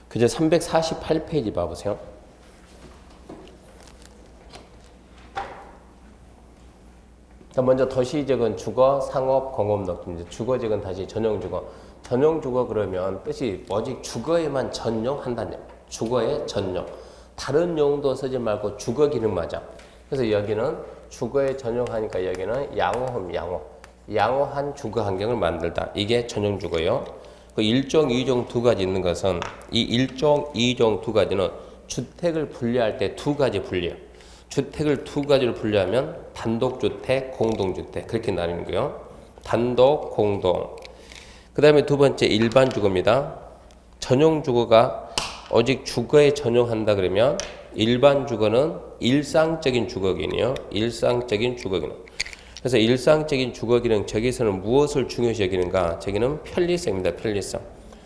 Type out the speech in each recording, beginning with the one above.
그제 348페이지 봐보세요. 먼저 도시적은 주거, 상업, 공업 넣습니다. 주거적은 다시 전용주거. 전용주거 그러면 뜻이 오직 주거에만 전용한다는 얘기예요. 주거에 전용. 다른 용도 쓰지 말고 주거 기능 맞아. 그래서 여기는 주거에 전용하니까 여기는 양호함, 양호. 양호한 주거 환경을 만들다. 이게 전용주거예요. 그 1종, 2종 두 가지 있는 것은 이 1종, 2종 두 가지는 주택을 분리할 때 두 가지 분리해요. 주택을 두 가지로 분류하면 단독주택, 공동주택 그렇게 나뉘는 거예요. 단독, 공동. 그 다음에 두 번째 일반주거입니다. 전용주거가 오직 주거에 전용한다 그러면 일반주거는 일상적인 주거기능이에요. 일상적인 주거기능. 그래서 일상적인 주거기능 저기서는 무엇을 중요시 여기는가? 저기는 편리성입니다. 편리성.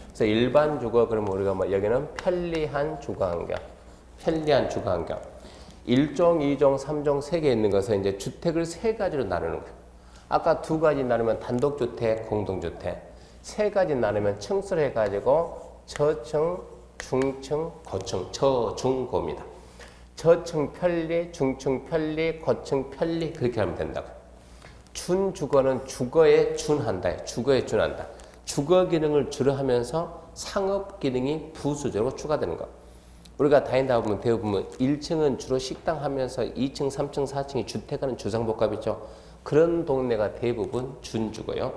그래서 일반주거 그러면 우리가 뭐 여기는 편리한 주거환경. 편리한 주거환경. 1종, 2종, 3종 3개 있는 것은 이제 주택을 3가지로 나누는 거예요. 아까 2가지 나누면 단독주택, 공동주택. 3가지 나누면 층수로 해가지고 저층, 중층, 고층, 저중고입니다. 저층 편리, 중층 편리, 고층 편리 그렇게 하면 된다고. 준주거는 주거에 준한다. 주거에 준한다. 주거 기능을 주로 하면서 상업 기능이 부수적으로 추가되는 거. 우리가 다닌다 보면 대부분 1층은 주로 식당 하면서 2층, 3층, 4층이 주택하는 주상복합이죠. 그런 동네가 대부분 준주거요.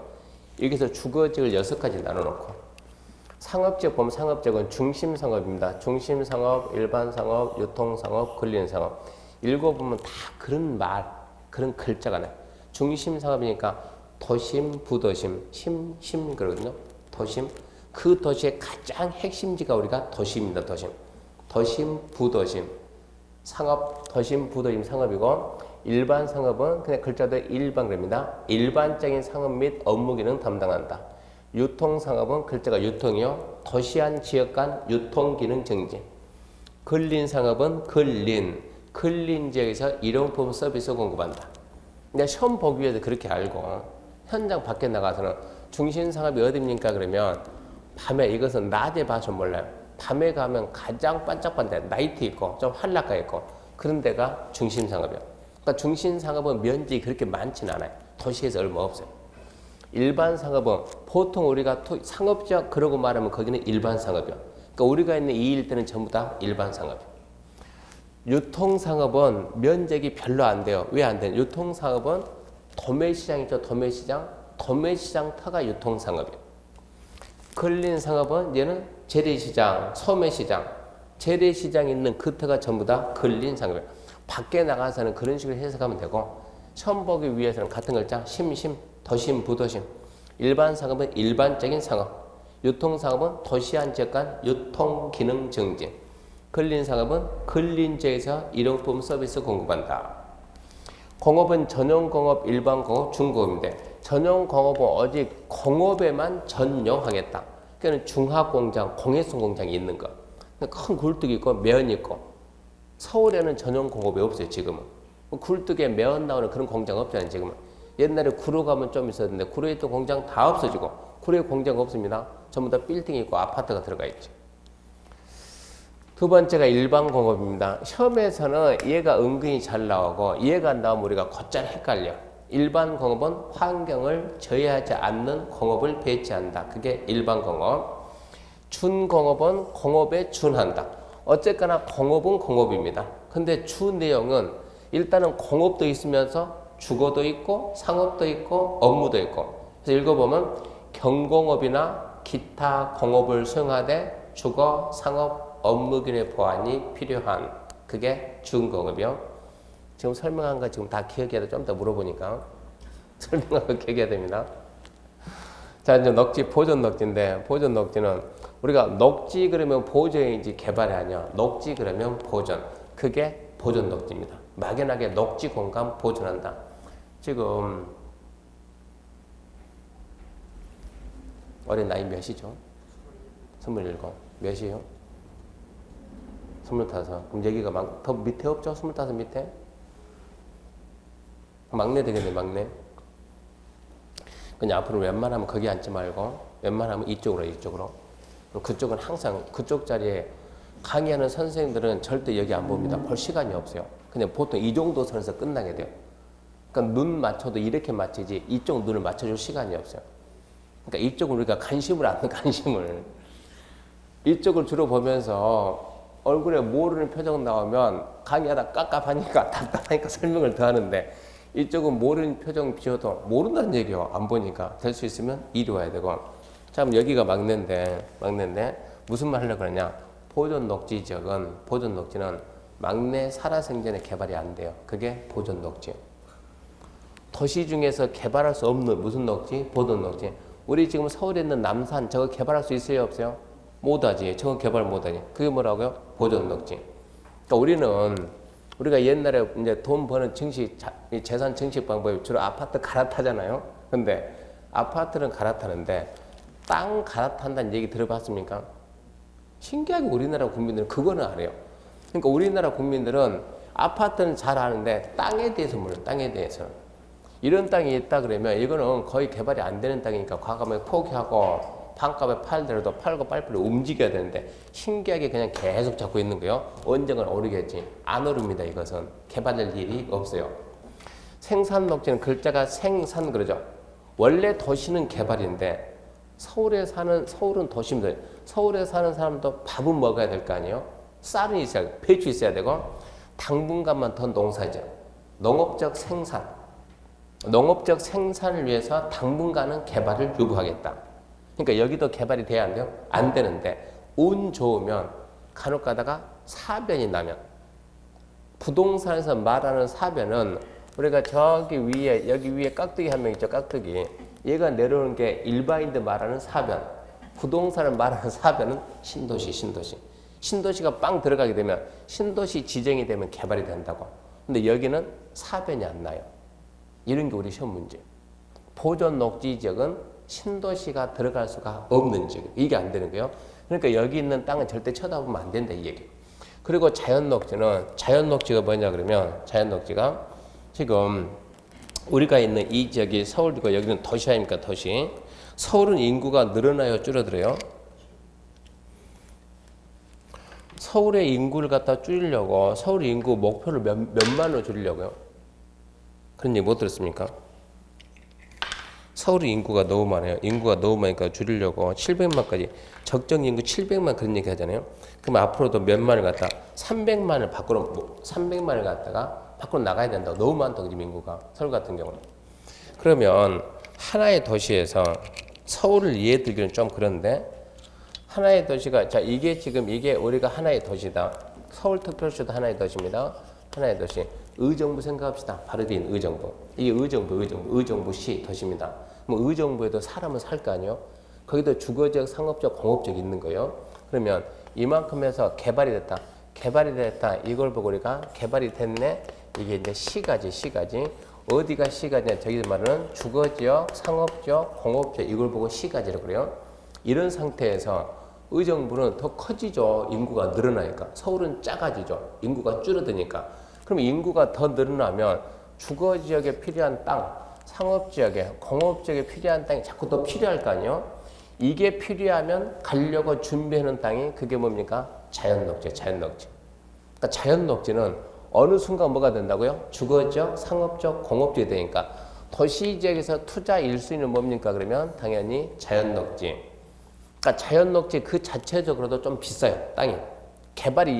여기서 주거지를 6가지 나눠놓고 상업지역 보면 상업지역은 중심상업입니다. 중심상업, 일반상업, 유통상업, 근린상업 읽어보면 다 그런 말, 그런 글자가 나요. 중심상업이니까 도심, 부도심, 심 그러거든요. 도심. 그 도시의 가장 핵심지가 우리가 도시입니다. 도심. 도심, 부도심, 상업, 도심, 부도심, 상업이고 일반 상업은 그냥 글자도 일반 그럽니다. 일반적인 상업 및 업무 기능 담당한다. 유통 상업은 글자가 유통이요. 도시안 지역 간 유통 기능 증진. 근린 상업은 근린 지역에서 일용품 서비스 공급한다. 근데 시험 보기 위해서 그렇게 알고 현장 밖에 나가서는 중심 상업이 어디입니까? 그러면 밤에 이것은 낮에 봐서 몰라요. 밤에 가면 가장 반짝반짝 나이트 있고 좀 한락가 있고 그런 데가 중심상업이에요. 그러니까 중심상업은 면적이 그렇게 많지는 않아요. 도시에서 얼마 없어요. 일반상업은 보통 우리가 상업지역 그러고 말하면 거기는 일반상업이에요. 그러니까 우리가 있는 이 일대는 전부 다 일반상업이에요. 유통상업은 면적이 별로 안 돼요. 왜 안 돼요? 유통상업은 도매시장이죠. 도매시장. 도매시장 터가 유통상업이에요. 근린상업은 얘는 재래시장, 소매시장, 재래시장 있는 그 터가 전부 다 근린상업이에요. 밖에 나가서는 그런 식으로 해석하면 되고 처음 보기 위해서는 같은 글자 심심, 도심, 부도심. 일반상업은 일반적인 상업, 유통상업은 도시안 지역 간 유통기능 증진, 근린상업은 근린지역에서 일용품 서비스 공급한다. 공업은 전용공업, 일반공업, 중공업인데 전용공업은 오직 공업에만 전용하겠다. 그러니까 중화공장, 공예성 공장이 있는 거. 큰 굴뚝이 있고 매연 있고 서울에는 전용공업이 없어요. 지금은. 굴뚝에 매연 나오는 그런 공장 없잖아요. 지금은. 옛날에 구로 가면 좀 있었는데 구로에 있던 공장 다 없어지고 구로에 공장 없습니다. 전부 다 빌딩이 있고 아파트가 들어가 있죠. 두 번째가 일반공업입니다. 시험에서는 얘가 은근히 잘 나오고 얘가 안 나오면 우리가 곧잘 헷갈려. 일반공업은 환경을 저해하지 않는 공업을 배치한다. 그게 일반공업. 준공업은 공업에 준한다. 어쨌거나 공업은 공업입니다. 근데 주 내용은 일단은 공업도 있으면서 주거도 있고 상업도 있고 업무도 있고. 그래서 읽어보면 경공업이나 기타 공업을 수행하되 주거, 상업, 업무균의 보완이 필요한 그게 준공업이요. 지금 설명한 거 지금 다 기억해야 돼. 좀 더 물어보니까 설명한 거 기억해야 됩니다. 자, 이제 녹지 보존 녹지인데 보존 녹지는 우리가 녹지 그러면 보존이지 개발이 아니야. 녹지 그러면 보존. 그게 보존 녹지입니다. 막연하게 녹지 공간 보존한다. 지금 올해 나이 몇이죠? 27. 몇이에요? 25. 그럼 여기가 더 밑에 없죠? 25 밑에? 막내 되겠네, 막내. 그냥 앞으로 웬만하면 거기 앉지 말고, 웬만하면 이쪽으로. 그쪽은 항상 그쪽 자리에 강의하는 선생님들은 절대 여기 안 봅니다. 볼 시간이 없어요. 그냥 보통 이 정도 선에서 끝나게 돼요. 그러니까 눈 맞춰도 이렇게 맞추지 이쪽 눈을 맞춰줄 시간이 없어요. 그러니까 이쪽은 우리가 관심을 안 관심을 이쪽을 주로 보면서 얼굴에 모르는 표정 나오면 강의하다 깝깝하니까 답답하니까 설명을 더 하는데 이쪽은 모르는 표정 비워도 모른다는 얘기요. 안 보니까 될 수 있으면 이리 와야 되고. 자, 그럼 여기가 막내인데 무슨 말 하려고 그러냐? 보존 녹지 지역은 막내 살아생전에 개발이 안 돼요. 그게 보존 녹지. 도시 중에서 개발할 수 없는 무슨 녹지? 보존 녹지. 우리 지금 서울에 있는 남산 저거 개발할 수 있어요, 없어요? 못하지. 저거 개발 못하지. 그게 뭐라고요? 보존 녹지. 그러니까 우리가 옛날에 이제 돈 버는 재산 증식 방법이 주로 아파트 갈아타잖아요. 근데 아파트는 갈아타는데 땅 갈아탄다는 얘기 들어봤습니까? 신기하게 우리나라 국민들은 그거는 안 해요. 그러니까 우리나라 국민들은 아파트는 잘 아는데 땅에 대해서 몰라요. 땅에 대해서는. 이런 땅이 있다 그러면 이거는 거의 개발이 안 되는 땅이니까 과감하게 포기하고 반값에 팔더라도 팔고 빨리빨리 움직여야 되는데 신기하게 그냥 계속 잡고 있는 거예요. 언젠간 오르겠지. 안 오릅니다. 이것은 개발될 일이 없어요. 생산 녹지는 글자가 생산 그러죠. 원래 도시는 개발인데 서울은 도시입니다. 서울에 사는 사람도 밥은 먹어야 될 거 아니에요. 쌀은 있어야 되고 배추 있어야 되고 당분간만 더 농사죠. 농업적 생산을 위해서 당분간은 개발을 요구하겠다. 그러니까 여기도 개발이 돼야 안 돼요? 안 되는데 운 좋으면 간혹 가다가 사변이 나면 부동산에서 말하는 사변은 우리가 여기 위에 깍두기 한 명 있죠. 깍두기. 얘가 내려오는 게 일반인들 말하는 사변. 부동산을 말하는 사변은 신도시가 빵 들어가게 되면 신도시 지정이 되면 개발이 된다고. 근데 여기는 사변이 안 나요. 이런 게 우리 시험 문제. 보존 녹지 지역은 신도시가 들어갈 수가 없는 지역. 이게 안 되는 거예요. 그러니까 여기 있는 땅은 절대 쳐다보면 안 된다 이 얘기. 그리고 자연녹지가 뭐냐 그러면 자연녹지가 지금 우리가 있는 이 지역이 서울이고 여기는 도시 아닙니까 도시. 서울은 인구가 늘어나요 줄어들어요? 서울의 인구를 갖다 줄이려고 서울 인구 목표를 몇만으로 줄이려고요? 그런 얘기 못 들었습니까? 서울의 인구가 너무 많아요. 인구가 너무 많으니까 줄이려고 700만까지 적정 인구 700만 그런 얘기 하잖아요. 그럼 앞으로도 몇만을 갖다 300만을 갖다가 밖으로 나가야 된다고. 너무 많다고 지금 인구가 서울 같은 경우는. 그러면 하나의 도시에서 서울을 예에 들기는 좀 그런데 하나의 도시가 이게 우리가 하나의 도시다. 서울특별시도 하나의 도시입니다. 하나의 도시. 의정부 생각합시다. 바로 뒤인 의정부. 이게 의정부시 도시입니다. 뭐 의정부에도 사람은 살 거 아니에요? 거기도 주거지역, 상업지역, 공업지역 있는 거예요. 그러면 이만큼 해서 개발이 됐다. 이걸 보고 우리가 개발이 됐네. 이게 이제 시가지. 어디가 시가지냐? 저기 말하는 주거지역, 상업지역, 공업지역 이걸 보고 시가지라고 그래요. 이런 상태에서 의정부는 더 커지죠. 인구가 늘어나니까. 서울은 작아지죠. 인구가 줄어드니까. 그럼 인구가 더 늘어나면 주거지역에 필요한 땅, 상업지역에, 공업지역에 필요한 땅이 자꾸 더 필요할 거 아니에요? 이게 필요하면 가려고 준비하는 땅이 그게 뭡니까? 자연녹지. 그러니까 자연녹지는 어느 순간 뭐가 된다고요? 주거지역, 상업지역, 공업지역이 되니까 도시지역에서 투자 1순위는 뭡니까? 그러면 당연히 자연녹지. 그러니까 자연녹지 그 자체적으로도 좀 비싸요. 땅이.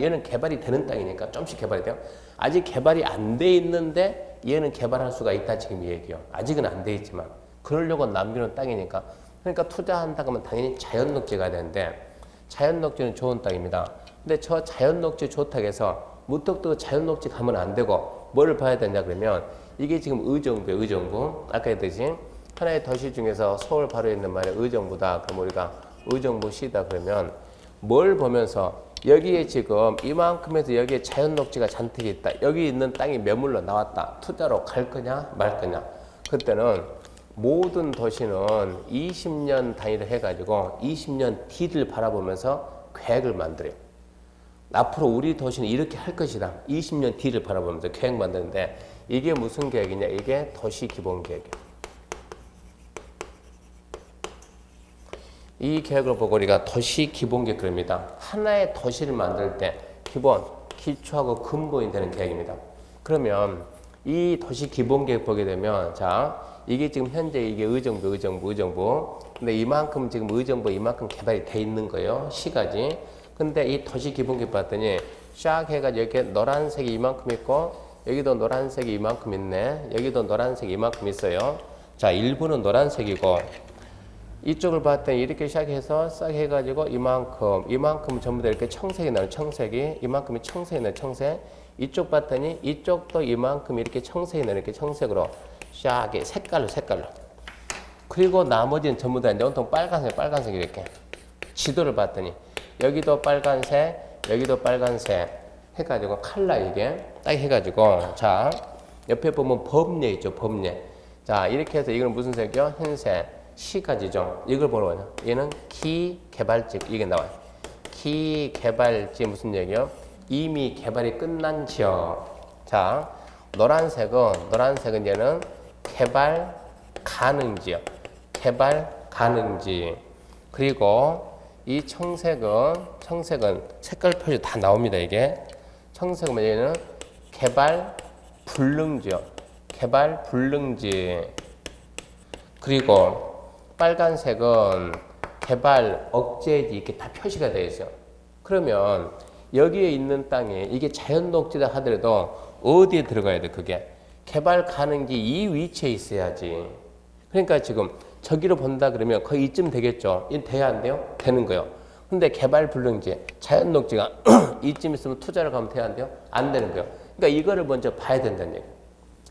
얘는 개발이 되는 땅이니까 좀씩 개발이 돼요. 아직 개발이 안 돼 있는데 얘는 개발할 수가 있다 지금 이 얘기요. 아직은 안 돼 있지만 그러려고 남기는 땅이니까. 그러니까 투자한다 그러면 당연히 자연녹지가 되는데 자연녹지는 좋은 땅입니다. 근데 저 자연녹지 좋다고 해서 무턱대고 자연녹지 가면 안 되고 뭐를 봐야 되냐 그러면 이게 지금 의정부. 아까 했듯이 하나의 도시 중에서 서울 바로 있는 말에 의정부다. 그럼 우리가 의정부시다 그러면 뭘 보면서 여기에 지금 이만큼에서 여기에 자연녹지가 잔뜩 있다. 여기 있는 땅이 매물로 나왔다. 투자로 갈 거냐 말 거냐. 그때는 모든 도시는 20년 단위로 해가지고 20년 뒤를 바라보면서 계획을 만들어요. 앞으로 우리 도시는 이렇게 할 것이다. 20년 뒤를 바라보면서 계획 만드는데 이게 무슨 계획이냐. 이게 도시 기본 계획이에요. 이 계획을 보고 우리가 도시 기본계획 그럽니다. 하나의 도시를 만들 때 기본, 기초하고 근본이 되는 계획입니다. 그러면 이 도시 기본계획 보게 되면 자 이게 지금 현재 이게 의정부. 근데 이만큼 지금 의정부 이만큼 개발이 돼 있는 거예요. 시가지. 근데 이 도시 기본계획 봤더니 샥 해가지고 이렇게 노란색이 이만큼 있고 여기도 노란색이 이만큼 있네. 여기도 노란색이 이만큼 있어요. 자 일부는 노란색이고 이쪽을 봤더니 이렇게 시작해서 싹 해가지고 이만큼 전부 다 이렇게 청색이 나요. 청색이 이만큼이 청색이 나요. 청색. 이쪽 봤더니 이쪽도 이만큼 이렇게 청색이 나요. 이렇게 청색으로 싹 색깔로. 그리고 나머지는 전부 다 이제 온통 빨간색 이렇게. 지도를 봤더니 여기도 빨간색, 여기도 빨간색 해가지고 칼라 이게 딱 해가지고 자 옆에 보면 범례 있죠. 범례. 자 이렇게 해서 이건 무슨 색이요? 흰색. 시가지죠. 이걸 보러 가냐? 얘는 기개발지 이게 나와요. 기개발지 무슨 얘기요? 이미 개발이 끝난 지역. 자, 노란색은 얘는 개발 가능 지역. 개발 가능지. 그리고 이 청색은 색깔 표시 다 나옵니다. 이게 청색은 얘는 개발 불능 지역. 개발 불능지. 그리고 빨간색은 개발 억제지 이렇게 다 표시가 되어 있어요. 그러면 여기에 있는 땅에 이게 자연 녹지다 하더라도 어디에 들어가야 돼? 그게 개발 가능지 이 위치에 있어야지. 그러니까 지금 저기로 본다 그러면 거의 이쯤 되겠죠. 이 돼야 안 돼요? 되는 거예요. 근데 개발 불능지 자연 녹지가 이쯤 있으면 투자를 가면 돼야 안 돼요? 안 되는 거예요. 그러니까 이거를 먼저 봐야 된다는 얘기예요.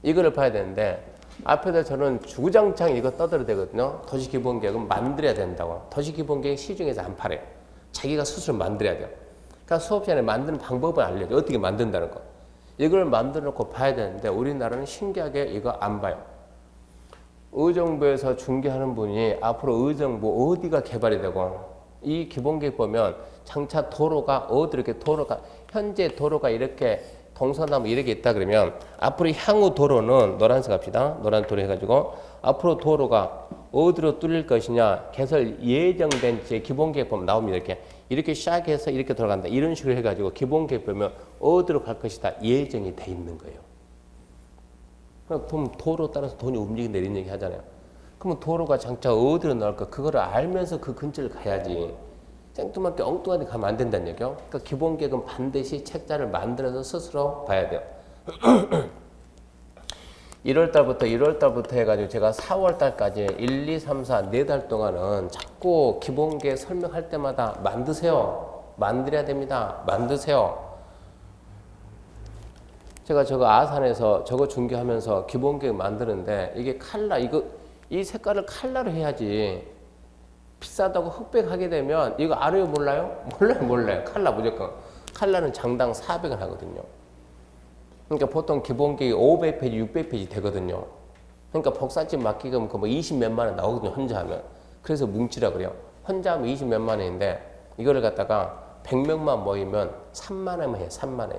이거를 봐야 되는데 앞에서 저는 주구장창 이거 떠들어대거든요. 도시기본계획은 만들어야 된다고. 도시기본계획 시중에서 안 팔아요. 자기가 스스로 만들어야 돼요. 그러니까 수업 시간에 만드는 방법을 알려줘. 어떻게 만든다는 거. 이걸 만들어 놓고 봐야 되는데 우리나라는 신기하게 이거 안 봐요. 의정부에서 중개하는 분이 앞으로 의정부 어디가 개발이 되고 이 기본계획 보면 장차 도로가 현재 도로가 이렇게 동서남북 이렇게 있다 그러면 앞으로 향후 도로는 노란색 합시다. 노란 도로 해가지고 앞으로 도로가 어디로 뚫릴 것이냐 개설 예정된 제 기본계획 보면 나옵니다. 이렇게 시작해서 이렇게 돌아간다. 이런 식으로 해가지고 기본계획 보면 어디로 갈 것이다 예정이 돼 있는 거예요. 그럼 도로 따라서 돈이 움직인다 이런 얘기 하잖아요. 그러면 도로가 장차 어디로 나올까 그거를 알면서 그 근처를 가야지. 생뚱맞게 엉뚱한 데 가면 안 된다는 얘기요. 그러니까 기본계획은 반드시 책자를 만들어서 스스로 봐야 돼요. 1월달부터 해가지고 제가 4월달까지 1, 2, 3, 4, 4달 동안은 자꾸 기본계획 설명할 때마다 만드세요. 만들어야 됩니다. 만드세요. 제가 저거 아산에서 저거 중개하면서 기본계획 만드는데 이게 이 색깔을 칼라로 해야지. 비싸다고 흑백하게 되면 이거 알아요 몰라요? 몰라요. 칼라 무조건. 칼라는 장당 400원 하거든요. 그러니까 보통 기본계획이 500페이지, 600페이지 되거든요. 그러니까 복사집 맡기면 그 뭐 20 몇만 원 나오거든요. 혼자 하면. 그래서 뭉치라 그래요. 혼자 하면 20 몇만 원인데 이거를 갖다가 100명만 모이면 3만 원만 해요. 3만 원.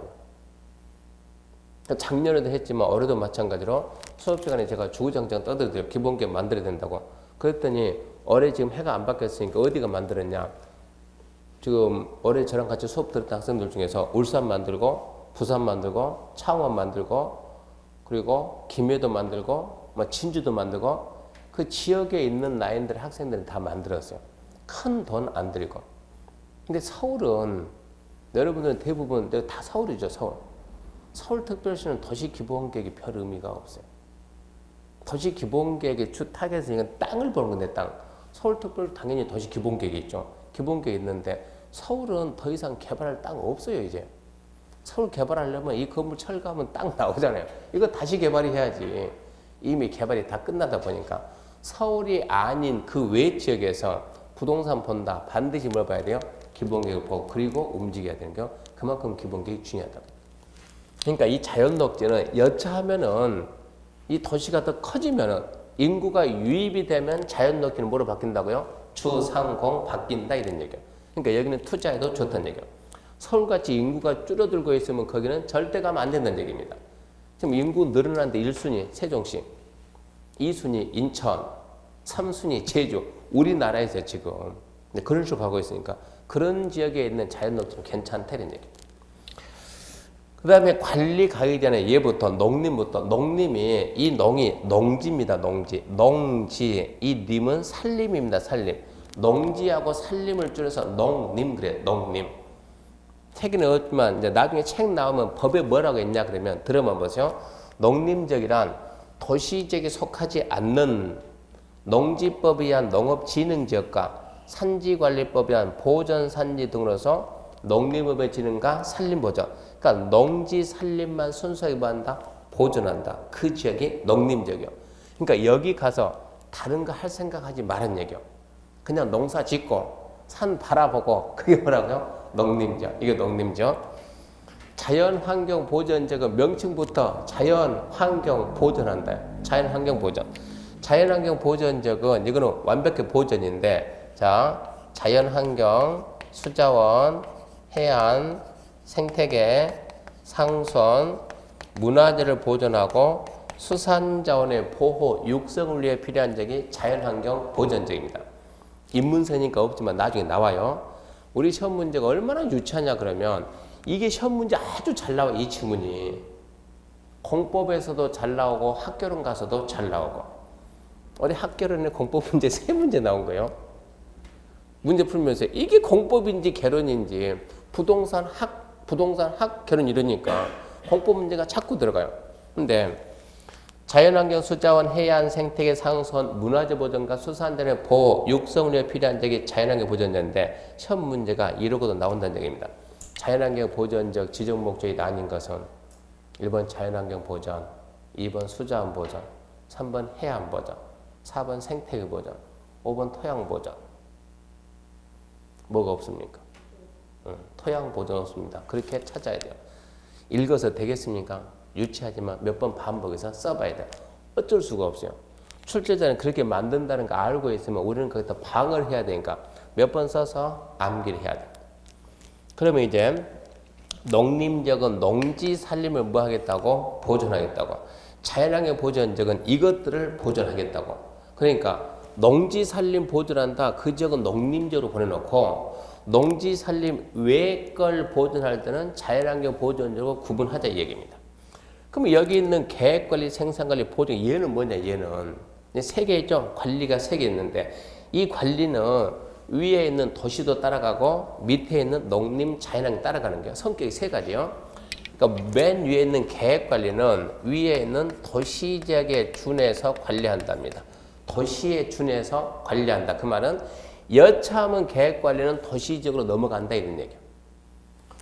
그러니까 작년에도 했지만 올해도 마찬가지로 수업 시간에 제가 주구장창 떠들어요. 기본계획 만들어야 된다고. 그랬더니 올해 지금 해가 안 바뀌었으니까 어디가 만들었냐. 지금 올해 저랑 같이 수업 들었던 학생들 중에서 울산 만들고 부산 만들고 창원 만들고 그리고 김해도 만들고 뭐 진주도 만들고 그 지역에 있는 라인들 학생들은 다 만들었어요. 큰 돈 안 들이고. 근데 서울은 여러분들은 대부분 다 서울이죠. 서울특별시는 도시기본계획이 별 의미가 없어요. 도시기본계획의 주 타겟은 땅을 보는 건데 땅. 서울특별 당연히 도시기본계획이 있죠. 기본계획이 있는데 서울은 더 이상 개발할 땅 없어요. 이제 서울 개발하려면 이 건물 철거하면 땅 나오잖아요. 이거 다시 개발이 해야지. 이미 개발이 다 끝나다 보니까 서울이 아닌 그 외 지역에서 부동산 본다. 반드시 뭘 봐야 돼요? 기본계획을 보고 그리고 움직여야 되는 거. 그만큼 기본계획이 중요하다. 그러니까 이 자연녹지는 여차하면은 이 도시가 더 커지면은 인구가 유입이 되면 자연녹지는 뭐로 바뀐다고요? 주상공 바뀐다 이런 얘기예요. 그러니까 여기는 투자해도 좋다는 얘기예요. 서울같이 인구가 줄어들고 있으면 거기는 절대 가면 안 된다는 얘기입니다. 지금 인구 늘어나는데 1순위 세종시, 2순위 인천, 3순위 제주. 우리나라에서 지금 근데 그런 식으로 가고 있으니까 그런 지역에 있는 자연녹지는 괜찮다는 얘기. 그 다음에 관리 가기 전에 얘부터 농림부터 농림이 이 농이 농지입니다. 농지 이 님은 산림입니다. 산림. 농지하고 산림을 줄여서 농림 그래. 농림. 책에는 없지만 이제 나중에 책 나오면 법에 뭐라고 했냐 그러면 들어만 보세요. 농림지역이란 도시지역에 속하지 않는 농지법에 의한 농업진흥지역과 산지관리법에 의한 보전산지 등으로서 농림업의 진흥과 산림보전. 그러니까 농지 산림만 순수하게 뭐한다? 보존한다. 그 지역이 농림지역이요. 그러니까 여기 가서 다른 거 할 생각하지 말은 얘기요. 그냥 농사 짓고 산 바라보고 그게 뭐라고요? 농림지역. 이게 농림지역. 자연환경 보전지역은 명칭부터 자연환경 보존한다. 자연환경 보전. 자연환경 보전지역은 이거는 완벽히 보전인데, 자, 자연환경, 수자원, 해안, 생태계, 상선, 문화재를 보존하고 수산자원의 보호, 육성을 위해 필요한 지역이 자연환경 보전지역입니다. 인문서니까 없지만 나중에 나와요. 우리 시험 문제가 얼마나 유치하냐 그러면 이게 시험 문제 아주 잘 나와. 이 지문이 공법에서도 잘 나오고 학교론 가서도 잘 나오고. 어디 학교론에 공법 문제 3문제 나온 거예요. 문제 풀면서 이게 공법인지 개론인지 부동산 학 개론 이러니까 공법 문제가 자꾸 들어가요. 근데 자연환경, 수자원, 해안, 생태계, 상선, 문화재 보전과 수산들의 보호, 육성을 위해 필요한 지역이 자연환경 보전지역인데 시험 문제가 이러고도 나온다는 얘기입니다. 자연환경 보전지역 지정 목적이 나뉜 것은 1번 자연환경 보전, 2번 수자원 보전, 3번 해안 보전, 4번 생태계 보전, 5번 토양 보전. 뭐가 없습니까? 토양 보전 없습니다. 그렇게 찾아야 돼요. 읽어서 되겠습니까? 유치하지만 몇 번 반복해서 써봐야 돼요. 어쩔 수가 없어요. 출제자는 그렇게 만든다는 거 알고 있으면 우리는 거기다 방어를 해야 되니까 몇 번 써서 암기를 해야 돼요. 그러면 이제 농림지역은 농지 산림을 뭐 하겠다고? 보존하겠다고. 자연환경 보전지역은 이것들을 보존하겠다고. 그러니까 농지 산림 보존한다. 그 지역은 농림지역으로 보내놓고 농지 산림 외 걸 보존할 때는 자연환경 보전지역으로 구분하자 이 얘기입니다. 그럼 여기 있는 계획관리, 생산관리, 보존 얘는 뭐냐? 얘는 3개 있죠? 관리가 3개 있는데 이 관리는 위에 있는 도시도 따라가고 밑에 있는 농림, 자연환경 따라가는 거예요. 성격이 3가지요. 그러니까 맨 위에 있는 계획관리는 위에 있는 도시지역에 준해서 관리한답니다. 도시에 준해서 관리한다. 그 말은 여차하면 계획관리는 도시지역으로 넘어간다 이런 얘기예요.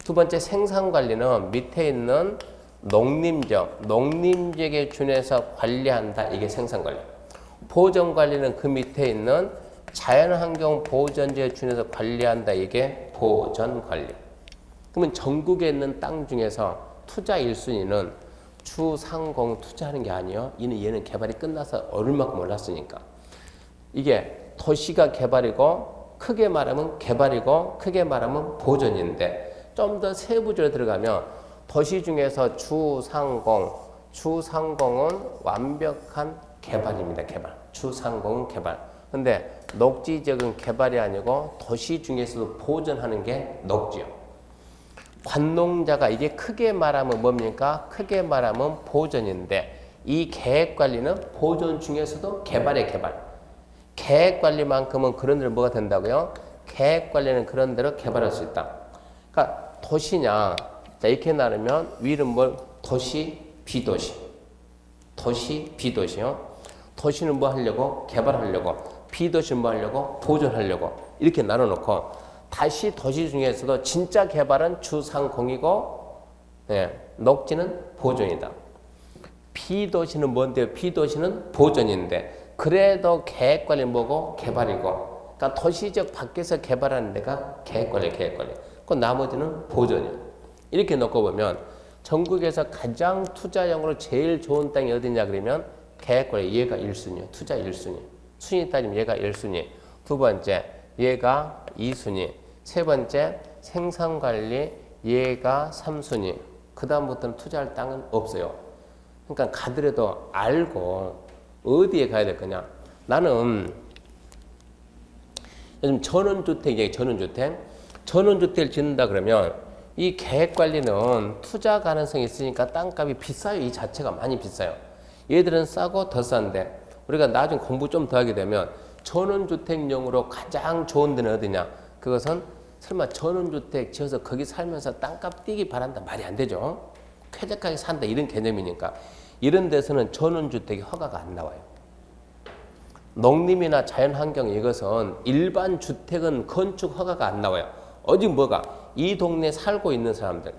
두 번째 생산관리는 밑에 있는 농림지역에 준해서 관리한다. 이게 생산관리. 보전관리는 그 밑에 있는 자연환경 보전지역에 준해서 관리한다. 이게 보전관리. 그러면 전국에 있는 땅 중에서 투자 1순위는 주상공 투자하는 게 아니에요. 얘는 개발이 끝나서 얼마큼 올랐으니까. 이게 도시가 개발이고 크게 말하면 개발이고 크게 말하면 보전인데 좀 더 세부적으로 들어가면 도시 중에서 주상공은 완벽한 개발입니다. 개발. 주상공은 개발. 근데 녹지지역은 개발이 아니고 도시 중에서도 보존하는 게 녹지요. 관농자가 이게 크게 말하면 뭡니까? 크게 말하면 보존인데 이 계획관리는 보존 중에서도 개발의 개발. 계획관리만큼은 그런 대로 뭐가 된다고요? 계획관리는 그런 대로 개발할 수 있다. 그러니까 도시냐? 자, 이렇게 나누면 위는 뭘? 도시, 비도시. 도시, 비도시요. 도시는 뭐 하려고? 개발하려고. 비도시는 뭐 하려고? 보존하려고. 이렇게 나눠놓고 다시 도시 중에서도 진짜 개발은 주상공이고 녹지는 보존이다. 비도시는 뭔데요? 비도시는 보존인데 그래도 계획관리 뭐고? 개발이고. 그러니까 도시적 밖에서 개발하는 데가 계획관리. 그 나머지는 보존이에요. 이렇게 놓고 보면 전국에서 가장 투자용으로 제일 좋은 땅이 어디냐 그러면 계획관리 얘가 1순위예요. 투자 1순위. 순위 따지면 얘가 1순위. 두 번째 얘가 2순위. 세 번째 생산관리 얘가 3순위. 그 다음부터는 투자할 땅은 없어요. 그러니까 가더라도 알고 어디에 가야 될 거냐. 나는 요즘 전원주택, 전원주택을 짓는다 그러면 이 계획관리는 투자 가능성이 있으니까 땅값이 비싸요. 이 자체가 많이 비싸요. 얘들은 싸고 더 싼데 우리가 나중에 공부 좀 더 하게 되면 전원주택용으로 가장 좋은 데는 어디냐? 그것은 설마 전원주택 지어서 거기 살면서 땅값 뛰기 바란다 말이 안 되죠. 쾌적하게 산다 이런 개념이니까 이런 데서는 전원주택이 허가가 안 나와요. 농림이나 자연환경 이것은 일반 주택은 건축 허가가 안 나와요. 오직 뭐가? 이 동네 살고 있는 사람들,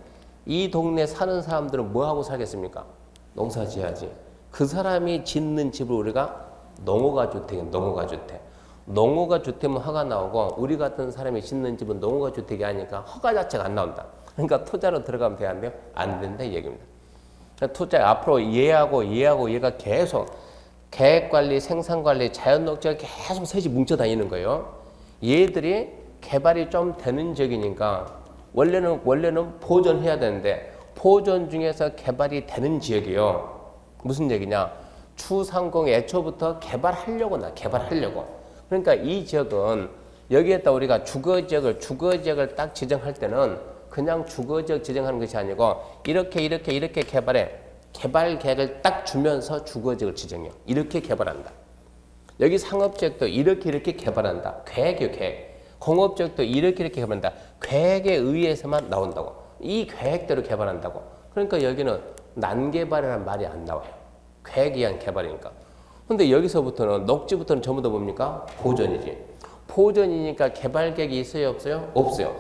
이 동네 사는 사람들은 뭐하고 살겠습니까? 농사 지어야지. 그 사람이 짓는 집을 우리가 농어가 주택이에요. 농어가 주택. 농어가 주택은 허가 나오고 우리 같은 사람이 짓는 집은 농어가 주택이 아니니까 허가 자체가 안 나온다. 그러니까 투자로 들어가면 돼야 안 돼요? 안 된다 이 얘기입니다. 투자 앞으로 얘가 계속 계획관리, 생산관리, 자연녹지가 계속 셋이 뭉쳐다니는 거예요. 얘들이 개발이 좀 되는 지역이니까 원래는 보존해야 되는데 보존 중에서 개발이 되는 지역이요. 무슨 얘기냐? 추상공 애초부터 개발하려고. 그러니까 이 지역은 여기에다 우리가 주거지역을 딱 지정할 때는 그냥 주거지역 지정하는 것이 아니고 이렇게 개발 계획을 딱 주면서 주거지역을 지정해요. 이렇게 개발한다. 여기 상업지역도 이렇게 개발한다. 계획이요, 계획. 공업지역도 이렇게 개발한다. 계획에 의해서만 나온다고. 이 계획대로 개발한다고. 그러니까 여기는 난개발이라는 말이 안 나와요. 계획에 의한 개발이니까. 근데 여기서부터는 녹지부터는 전부 다 뭡니까? 보존이지. 보존이니까 개발 계획이 있어요, 없어요? 없어요.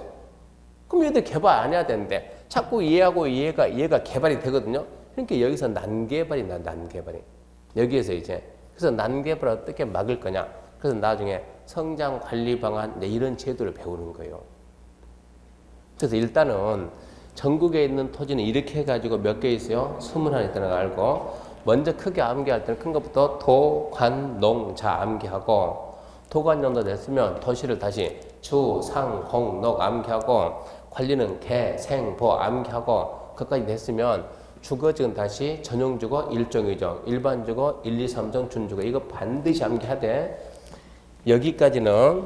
그럼 얘들 개발 안 해야 되는데 자꾸 얘가 개발이 되거든요. 그러니까 여기서 난개발이. 여기에서 이제 그래서 난개발을 어떻게 막을 거냐. 그래서 나중에 성장 관리 방안 이런 제도를 배우는 거예요. 그래서 일단은 전국에 있는 토지는 이렇게 해가지고 몇 개 있어요? 21 있다는 거 알고 먼저 크게 암기할 때는 큰 것부터 도, 관, 농, 자 암기하고 도관 정도 됐으면 도시를 다시 주, 상, 공, 녹 암기하고 관리는 개, 생, 보 암기하고 그까지 됐으면 주거지는 다시 전용주거 1종, 2종, 일반주거 1, 2, 3종, 준주거 이거 반드시 암기해야 돼. 여기까지는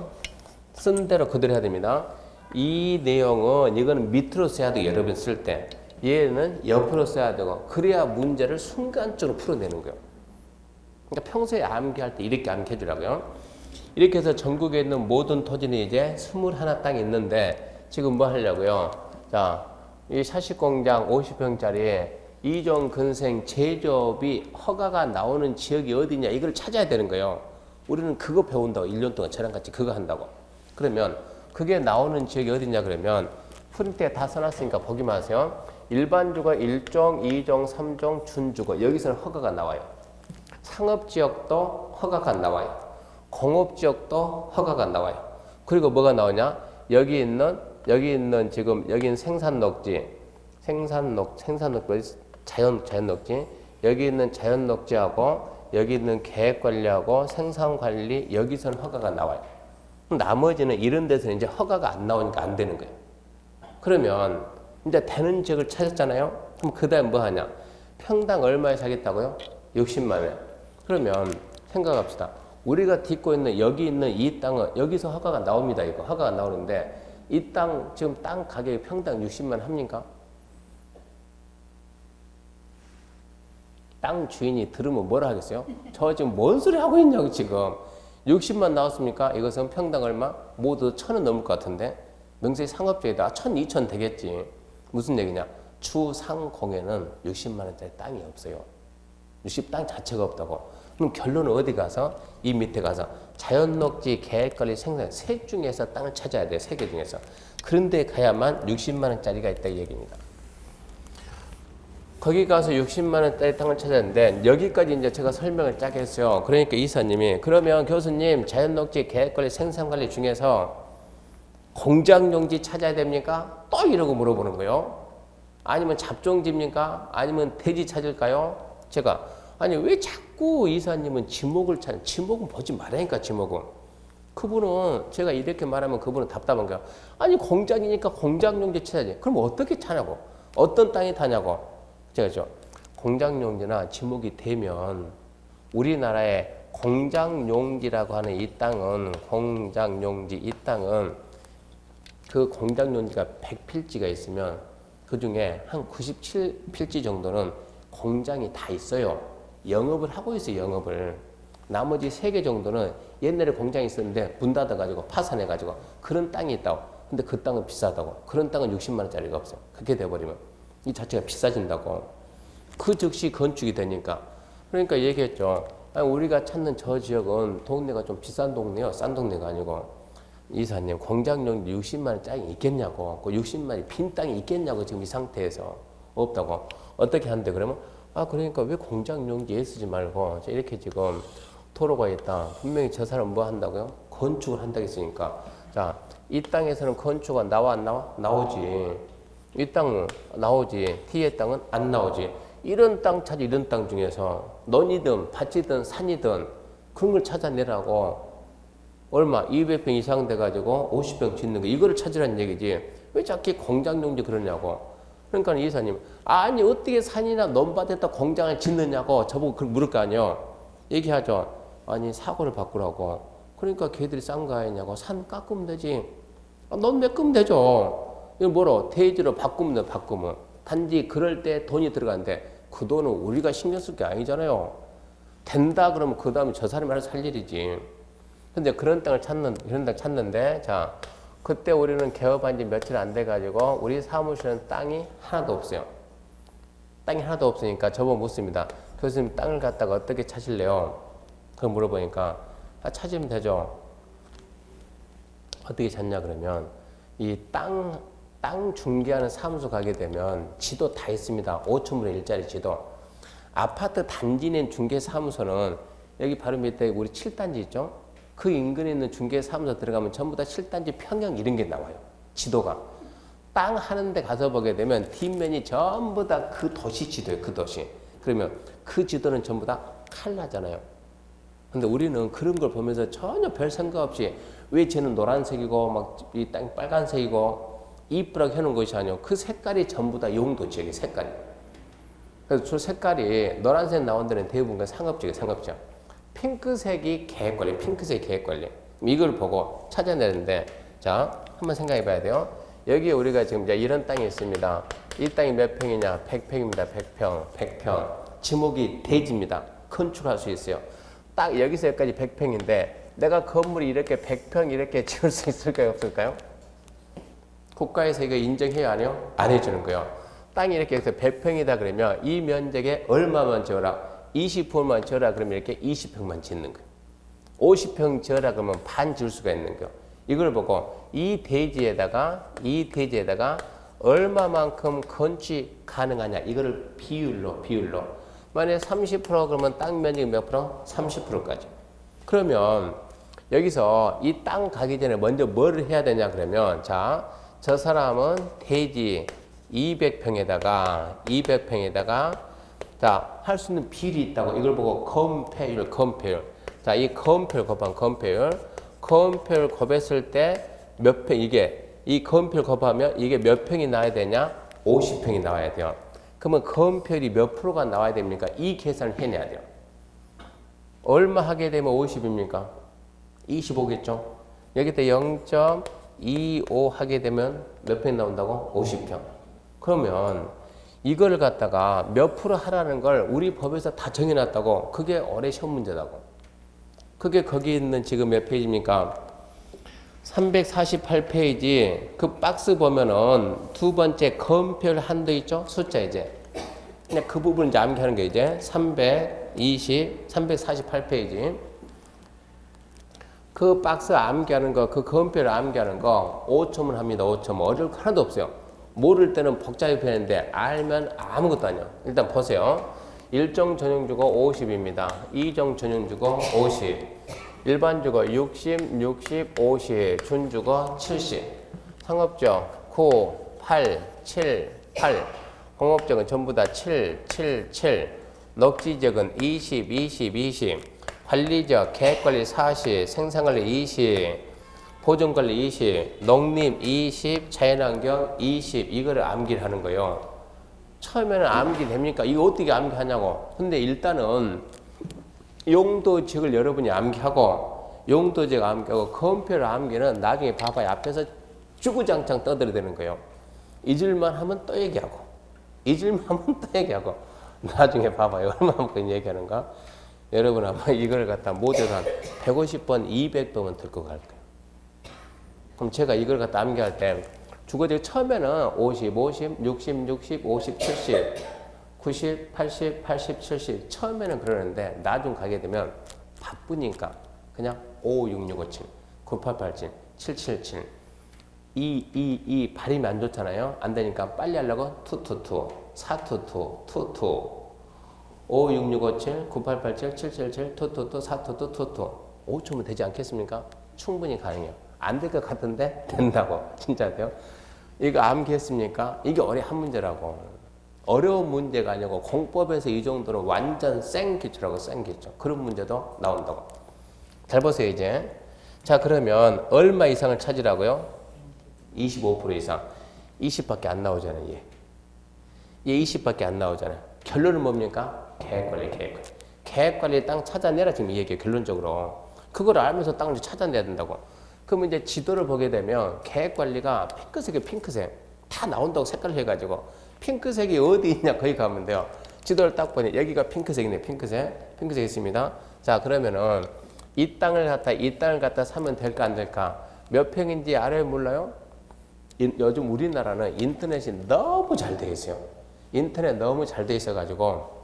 쓴 대로 그대로 해야 됩니다. 이 내용은 이거는 밑으로 써야 돼요. 여러분 쓸 때. 얘는 옆으로 써야 되고 그래야 문제를 순간적으로 풀어내는 거예요. 그러니까 평소에 암기할 때 이렇게 암기해 주라고요. 이렇게 해서 전국에 있는 모든 토지는 이제 21 땅이 있는데 지금 뭐 하려고요? 자, 이 사식공장 50평짜리 이종 근생 제조업이 허가가 나오는 지역이 어디냐 이걸 찾아야 되는 거예요. 우리는 그거 배운다고 1년 동안 저랑 같이 그거 한다고. 그러면 그게 나오는 지역이 어디냐 그러면 프린트에 다 써놨으니까 보기만 하세요. 일반주거 1종, 2종, 3종, 준주거 여기서는 허가가 나와요. 상업지역도 허가가 나와요. 공업지역도 허가가 나와요. 그리고 뭐가 나오냐? 여기 있는 지금 여기는 생산녹지, 자연녹지, 여기 있는 자연녹지하고 여기 있는 계획관리하고 생산관리 여기서는 허가가 나와요. 나머지는 이런 데서는 이제 허가가 안 나오니까 안 되는 거예요. 그러면 이제 되는 지역을 찾았잖아요. 그럼 그 다음 뭐 하냐? 평당 얼마에 사겠다고요? 60만 원. 그러면 생각합시다. 우리가 딛고 있는 여기 있는 이 땅은 여기서 허가가 나옵니다. 이거 허가가 나오는데 이 땅 지금 땅 가격이 평당 60만 원 합니까? 땅 주인이 들으면 뭐라 하겠어요? 저 지금 뭔 소리 하고 있냐고 지금. 60만 나왔습니까? 이것은 평당 얼마? 모두 1,000원 넘을 것 같은데 명세히 상업지에다 1,000, 2,000 되겠지. 무슨 얘기냐? 추상공에는 60만 원짜리 땅이 없어요. 60 땅 자체가 없다고. 그럼 결론은 어디 가서? 이 밑에 가서 자연녹지, 계획관리, 생산 셋 중에서 땅을 찾아야 돼. 세 개 중에서. 그런데 가야만 60만 원짜리가 있다 이 얘기입니다. 거기 가서 60만 원짜리 땅을 찾았는데 여기까지 이제 제가 설명을 짜게 했어요. 그러니까 이사님이 그러면 교수님 자연녹지, 계획관리, 생산관리 중에서 공장용지 찾아야 됩니까? 또 이러고 물어보는 거예요. 아니면 잡종지입니까? 아니면 돼지 찾을까요? 제가 아니 왜 자꾸 이사님은 지목을 찾는 지목은 보지 말라니까 지목은. 그분은 제가 이렇게 말하면 그분은 답답한 거야. 아니 공장이니까 공장용지 찾아야지. 그럼 어떻게 찾냐고. 어떤 땅이 타냐고. 제가 공장용지나 지목이 되면 우리나라에 공장용지라고 하는 이 땅은 공장용지 이 땅은 그 공장용지가 100필지가 있으면 그 중에 한 97필지 정도는 공장이 다 있어요. 영업을 하고 있어요. 영업을. 나머지 3개 정도는 옛날에 공장이 있었는데 문 닫아가지고 파산해가지고 그런 땅이 있다고. 근데 그 땅은 비싸다고. 그런 땅은 60만 원짜리가 없어요. 그렇게 돼버리면 이 자체가 비싸진다고. 그 즉시 건축이 되니까. 그러니까 얘기했죠. 아니, 우리가 찾는 저 지역은 동네가 좀 비싼 동네요. 싼 동네가 아니고. 이사님 공장용 60만 원짜리 있겠냐고. 그 60만 원이 빈 땅이 있겠냐고. 지금 이 상태에서 없다고. 어떻게 한대 그러면 그러니까 왜 공장용지에 쓰지 말고 이렇게 지금 토로가 있다. 분명히 저 사람 뭐 한다고요? 건축을 한다고 했으니까. 자, 이 땅에서는 건축가 나와 안 나와? 나오지. 이 땅은 나오지. T의 땅은 안 나오지. 이런 땅 찾아 이런 땅 중에서 논이든 밭이든 산이든 그런 걸 찾아내라고. 얼마? 200평 이상 돼가지고 50평 짓는 거 이거를 찾으라는 얘기지. 왜 자꾸 공장용지 그러냐고. 그러니까 이사님 아니 어떻게 산이나 논밭에다 공장을 짓느냐고 저보고 물을 거 아니에요. 얘기하죠. 아니 사고를 바꾸라고. 그러니까 걔들이 싼 거 아니냐고. 산 깎으면 되지. 논 메꾸면 되죠. 이거 뭐로? 대지로 바꾸면 돼. 바꾸면. 단지 그럴 때 돈이 들어가는데 그 돈은 우리가 신경 쓸 게 아니잖아요. 된다 그러면 그 다음에 저 사람이 알아서 할 일이지. 근데 그런 땅을 이런 땅 찾는데, 자, 그때 우리는 개업한 지 며칠 안 돼가지고, 우리 사무실은 땅이 하나도 없어요. 땅이 하나도 없으니까 저보고 묻습니다. 교수님, 땅을 갖다가 어떻게 찾을래요? 그걸 물어보니까, 찾으면 되죠. 어떻게 찾냐, 그러면, 이 땅 중개하는 사무소 가게 되면 지도 다 있습니다. 5층분의 1짜리 지도. 아파트 단지 낸 중개사무소는 여기 바로 밑에 우리 7단지 있죠? 그 인근에 있는 중개사무소 들어가면 전부 다 7단지 평형 이런 게 나와요. 지도가. 땅 하는 데 가서 보게 되면 뒷면이 전부 다 그 도시 지도예요. 그 도시. 그러면 그 지도는 전부 다 칼라잖아요. 근데 우리는 그런 걸 보면서 전혀 별 생각 없이 왜 쟤는 노란색이고 막 이 땅 빨간색이고 이쁘라고 해놓은 것이 아니고 그 색깔이 전부 다 용도 지역의 색깔이. 그래서 저 색깔이 노란색 나온 데는 대부분 상업지역이에요. 상업지역. 핑크색이 계획관리, 핑크색이 계획관리. 이걸 보고 찾아내는데, 자, 한번 생각해 봐야 돼요. 여기에 우리가 지금 이제 이런 땅이 있습니다. 이 땅이 몇 평이냐? 100평입니다. 100평, 100평. 지목이 대지입니다. 건축할 수 있어요. 딱 여기서 여기까지 100평인데, 내가 건물이 이렇게 100평 이렇게 지을 수 있을까요? 없을까요? 국가에서 이거 인정해요? 안 해요? 안 해주는 거예요. 땅이 이렇게 해서 100평이다 그러면 이 면적에 얼마만 지어라? 20평만 지어라 그러면 이렇게 20평만 짓는 거예요. 50평 지어라 그러면 반 지을 수가 있는 거예요. 이걸 보고 이 대지에다가 얼마만큼 건축 가능하냐 이거를 비율로 만약에 30% 그러면 땅 면적이 몇 프로? 30%까지. 그러면 여기서 이 땅 가기 전에 먼저 뭐를 해야 되냐 그러면 자, 저 사람은 대지 200평에다가 자, 할 수 있는 비율이 있다고 이걸 보고 컴페율. 자, 이 컴페율 곱했을 때 몇 평 이 컴페율 곱하면 이게 몇 평이 나와야 되냐? 50평이 나와야 돼요. 그러면 컴페율이 몇 프로가 나와야 됩니까? 이 계산을 해내야 돼요. 얼마 하게 되면 50입니까? 25겠죠? 여기다 0.25 하게 되면 몇 평이 나온다고? 50평. 그러면 이걸 갖다가 몇 프로 하라는 걸 우리 법에서 다 정해놨다고. 그게 올해 시험 문제다고. 그게 거기 있는 지금 몇 페이지입니까? 348페이지 그 박스 보면은 두 번째 컴페율 한도 있죠? 숫자 이제. 그냥 그 부분을 이제 암기하는 게 이제 348페이지. 그 박스 암기하는 거, 그 컴페율 암기하는 거 5초면 합니다. 5초면. 어려울 거 하나도 없어요. 모를 때는 복잡해 보이는데 알면 아무것도 아니야. 일단 보세요. 1종 전용주거 50입니다. 2종 전용주거 50. 일반주거 60, 50. 준주거 70. 상업적 9, 8, 7, 8. 공업적은 전부 다 7. 넉지적은 20. 관리적, 계획관리 40, 생산관리 20. 보존관리 20, 농림 20, 자연환경 20 이거를 암기를 하는 거예요. 처음에는 암기 됩니까? 이거 어떻게 암기하냐고. 근데 일단은 용도직을 여러분이 암기하고 용도직 암기하고 검표를 암기는 나중에 봐봐요. 앞에서 주구장창 떠들어대는 거예요. 잊을만 하면 또 얘기하고 잊을만 하면 또 얘기하고 나중에 봐봐요. 얼마만큼 얘기하는가. 여러분 아마 이걸 갖다 모델 한 150번, 200번은 듣고 갈 거예요. 그럼 제가 이걸 갖다 암기할 때 주거질 처음에는 50, 50, 60, 60, 50, 70, 90, 80, 80, 70 처음에는 그러는데 나중 가게 되면 바쁘니까 그냥 55657, 9887, 777, 222 발음이 안 좋잖아요. 안 되니까 빨리 하려고 222, 422, 22, 56657, 9887, 777, 222, 422, 22 5초면 되지 않겠습니까? 충분히 가능해요. 안 될 것 같은데 된다고. 진짜 돼요. 이거 암기했습니까? 이게 한 문제라고. 어려운 문제가 아니고 공법에서 이 정도는 완전 생기초라고 생기초. 그런 문제도 나온다고. 잘 보세요 이제. 자 그러면 얼마 이상을 찾으라고요? 25% 이상. 20밖에 안 나오잖아요. 얘 20밖에 안 나오잖아요. 결론은 뭡니까? 계획관리. 계획관리 땅 찾아내라 지금 이 얘기예요. 결론적으로. 그걸 알면서 땅을 찾아내야 된다고. 그러면 이제 지도를 보게 되면 계획관리가 핑크색이에요. 핑크색. 다 나온다고 색깔을 해가지고 핑크색이 어디 있냐 거기 가면 돼요. 지도를 딱 보니 여기가 핑크색이네. 핑크색 있습니다. 자 그러면은 이 땅을 갖다 사면 될까 안 될까? 몇 평인지 알아요? 몰라요? 요즘 우리나라는 인터넷이 너무 잘 돼 있어요. 인터넷 너무 잘 돼 있어 가지고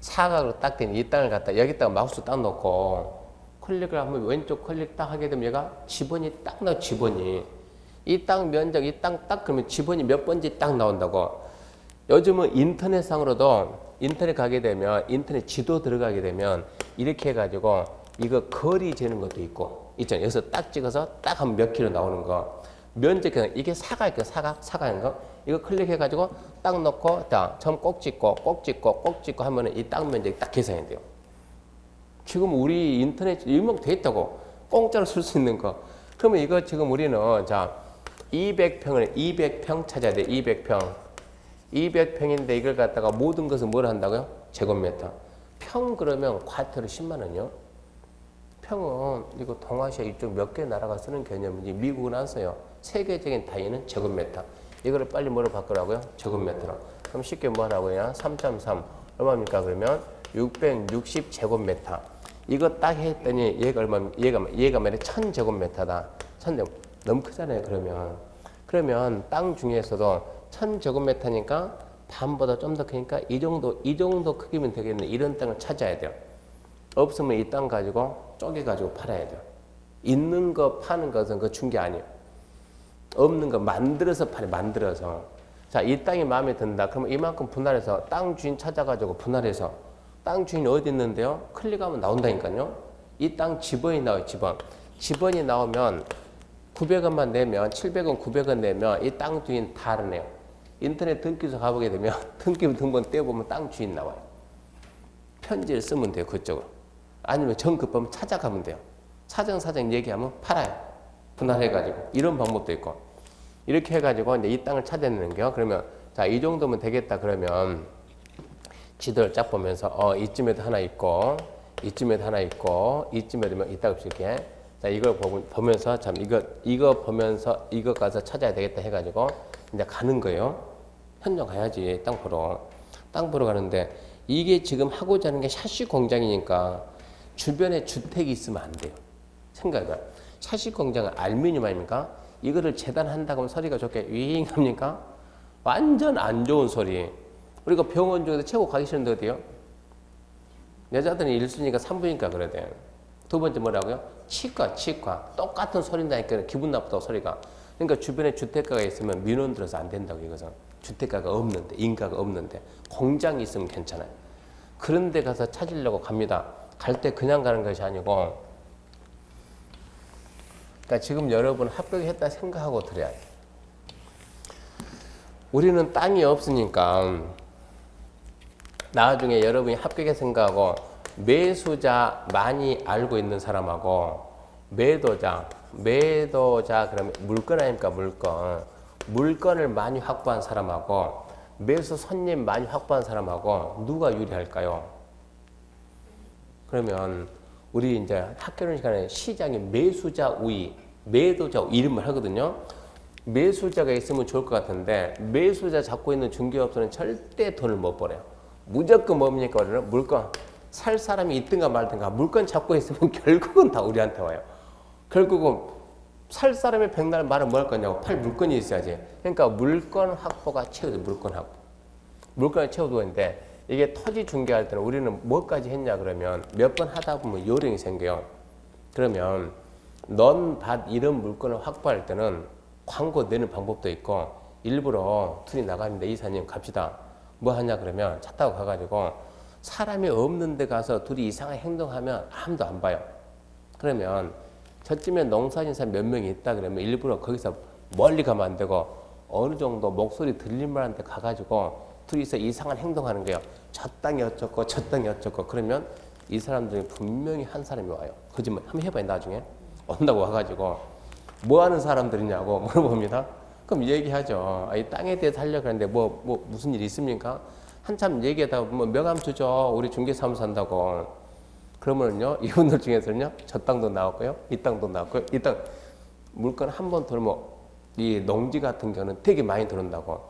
사각으로 딱 된 이 땅을 갖다 여기다가 마우스 딱 놓고 클릭을 하면 왼쪽 클릭 딱 하게 되면 얘가 지번이 딱 나와. 지번이 이 땅 면적 이 땅 딱 그러면 지번이 몇 번지 딱 나온다고. 요즘은 인터넷상으로도 인터넷 가게 되면 인터넷 지도 들어가게 되면 이렇게 해가지고 이거 거리 재는 것도 있고 있잖아요. 여기서 딱 찍어서 딱 한 몇 킬로 나오는 거 면적 이게 사각이에요. 사각인 거 이거 클릭해가지고 딱 넣고 자 처음 꼭 찍고 하면은 이 땅 면적이 딱 계산이 돼요. 지금 우리 인터넷 일목돼 있다고 공짜로 쓸 수 있는 거. 그러면 이거 지금 우리는 자 200평 찾아야 돼. 200평인데 이걸 갖다가 모든 것을 뭘 한다고요? 제곱미터. 평 그러면 과태료 10만 원이요. 평은 이거 동아시아 이쪽 몇 개 나라가 쓰는 개념이지 미국은 안 써요. 세계적인 단위는 제곱미터. 이거를 빨리 뭐로 바꾸라고요? 제곱미터로. 그럼 쉽게 뭐 하라고요? 3.3 얼마입니까? 그러면 660 제곱미터. 이거 딱 했더니 얘가 말이야 1000제곱미터다. 1000제곱 너무 크잖아요. 그러면 땅 중에서도 1000제곱미터니까 반보다 좀 더 크니까 이 정도 크기면 되겠네. 이런 땅을 찾아야 돼요. 없으면 이 땅 가지고 쪼개가지고 팔아야 돼요. 있는 거 파는 것은 그거 준 게 아니에요. 없는 거 만들어서 팔아요. 만들어서. 자, 이 땅이 마음에 든다. 그러면 이만큼 분할해서 땅 주인 찾아가지고 분할해서 땅 주인이 어디 있는데요? 클릭하면 나온다니까요. 이 땅 지번이 나와요. 지번이 나오면 900원만 내면 700원, 900원 내면 이 땅 주인 다 알아내요. 인터넷 등기소 가보게 되면 등기 등본 떼어보면 땅 주인 나와요. 편지를 쓰면 돼요. 그쪽으로. 아니면 정급하면 찾아가면 돼요. 사정 얘기하면 팔아요. 분할해가지고. 이런 방법도 있고. 이렇게 해가지고 이제 이 땅을 찾아내는 게요. 그러면 자, 이 정도면 되겠다. 그러면 지도를 쫙 보면서 이쯤에도 하나 있고 이쯤에도 하나 있고 이쯤에도 있다고 칠게. 자, 이걸 보면서 참 이거 보면서 이거 가서 찾아야 되겠다 해가지고 이제 가는 거예요. 현장 가야지. 땅 보러 가는데 이게 지금 하고자 하는 게 샤시 공장이니까 주변에 주택이 있으면 안 돼요. 생각해봐. 샤시 공장은 알루미늄 아닙니까? 이거를 재단한다고 하면 소리가 좋게 윙 합니까? 완전 안 좋은 소리. 우리가 병원 중에서 최고 가기 싫은 데 어디요? 여자들은 1순위가 산부인과 그래야 돼요. 두 번째 뭐라고요? 치과. 똑같은 소리 나니까 기분 나쁘다고 소리가. 그러니까 주변에 주택가가 있으면 민원 들어서 안 된다고 이거죠. 주택가가 없는데, 인가가 없는데, 공장이 있으면 괜찮아요. 그런 데 가서 찾으려고 갑니다. 갈 때 그냥 가는 것이 아니고, 그러니까 지금 여러분 합격했다 생각하고 들어야 돼요. 우리는 땅이 없으니까, 나중에 여러분이 합격했다 생각하고, 매수자 많이 알고 있는 사람하고, 매도자 그러면 물건 아닙니까? 물건을 많이 확보한 사람하고 매수 손님 많이 확보한 사람하고 누가 유리할까요? 그러면 우리 이제 학교는 시간에 시장에 매수자 우위, 매도자 우위 이름을 하거든요. 매수자가 있으면 좋을 것 같은데 매수자 잡고 있는 중개업소는 절대 돈을 못 벌어요. 무조건 뭡니까? 물건 살 사람이 있든가 말든가 물건 잡고 있으면 결국은 다 우리한테 와요. 결국은 살 사람이 백날 말은 뭐 할 거냐고 팔 물건이 있어야지. 그러니까 물건 확보가 최고죠. 물건 확보. 물건을 채워두고 있는데 이게 토지 중개할 때는 우리는 뭐까지 했냐 그러면 몇 번 하다 보면 요령이 생겨요. 그러면 넌밭 이런 물건을 확보할 때는 광고 내는 방법도 있고 일부러 둘이 나가는데 이사님 갑시다. 뭐 하냐 그러면 차 타고 가가지고 사람이 없는 데 가서 둘이 이상한 행동하면 아무도 안 봐요. 그러면 저쯤에 농사진 사람 몇 명이 있다 그러면 일부러 거기서 멀리 가면 안 되고 어느 정도 목소리 들릴만한 데 가가지고 둘이서 이상한 행동하는 거예요. 저 땅이 어쩌고 저 땅이 어쩌고 그러면 이 사람 중에 분명히 한 사람이 와요. 거짓말 한번 해봐요. 나중에 온다고 와가지고 뭐 하는 사람들이냐고 물어봅니다. 그럼 얘기하죠. 아, 이 땅에 대해서 하려고 하는데 뭐 무슨 일 있습니까? 한참 얘기하다 보면 명함 주죠. 우리 중개사무소 한다고. 그러면요 이분들 중에서는요 저 땅도 나왔고요, 이 땅도 나왔고요, 이 땅 물건 한 번 돌면 이 농지 같은 경우는 되게 많이 들어온다고.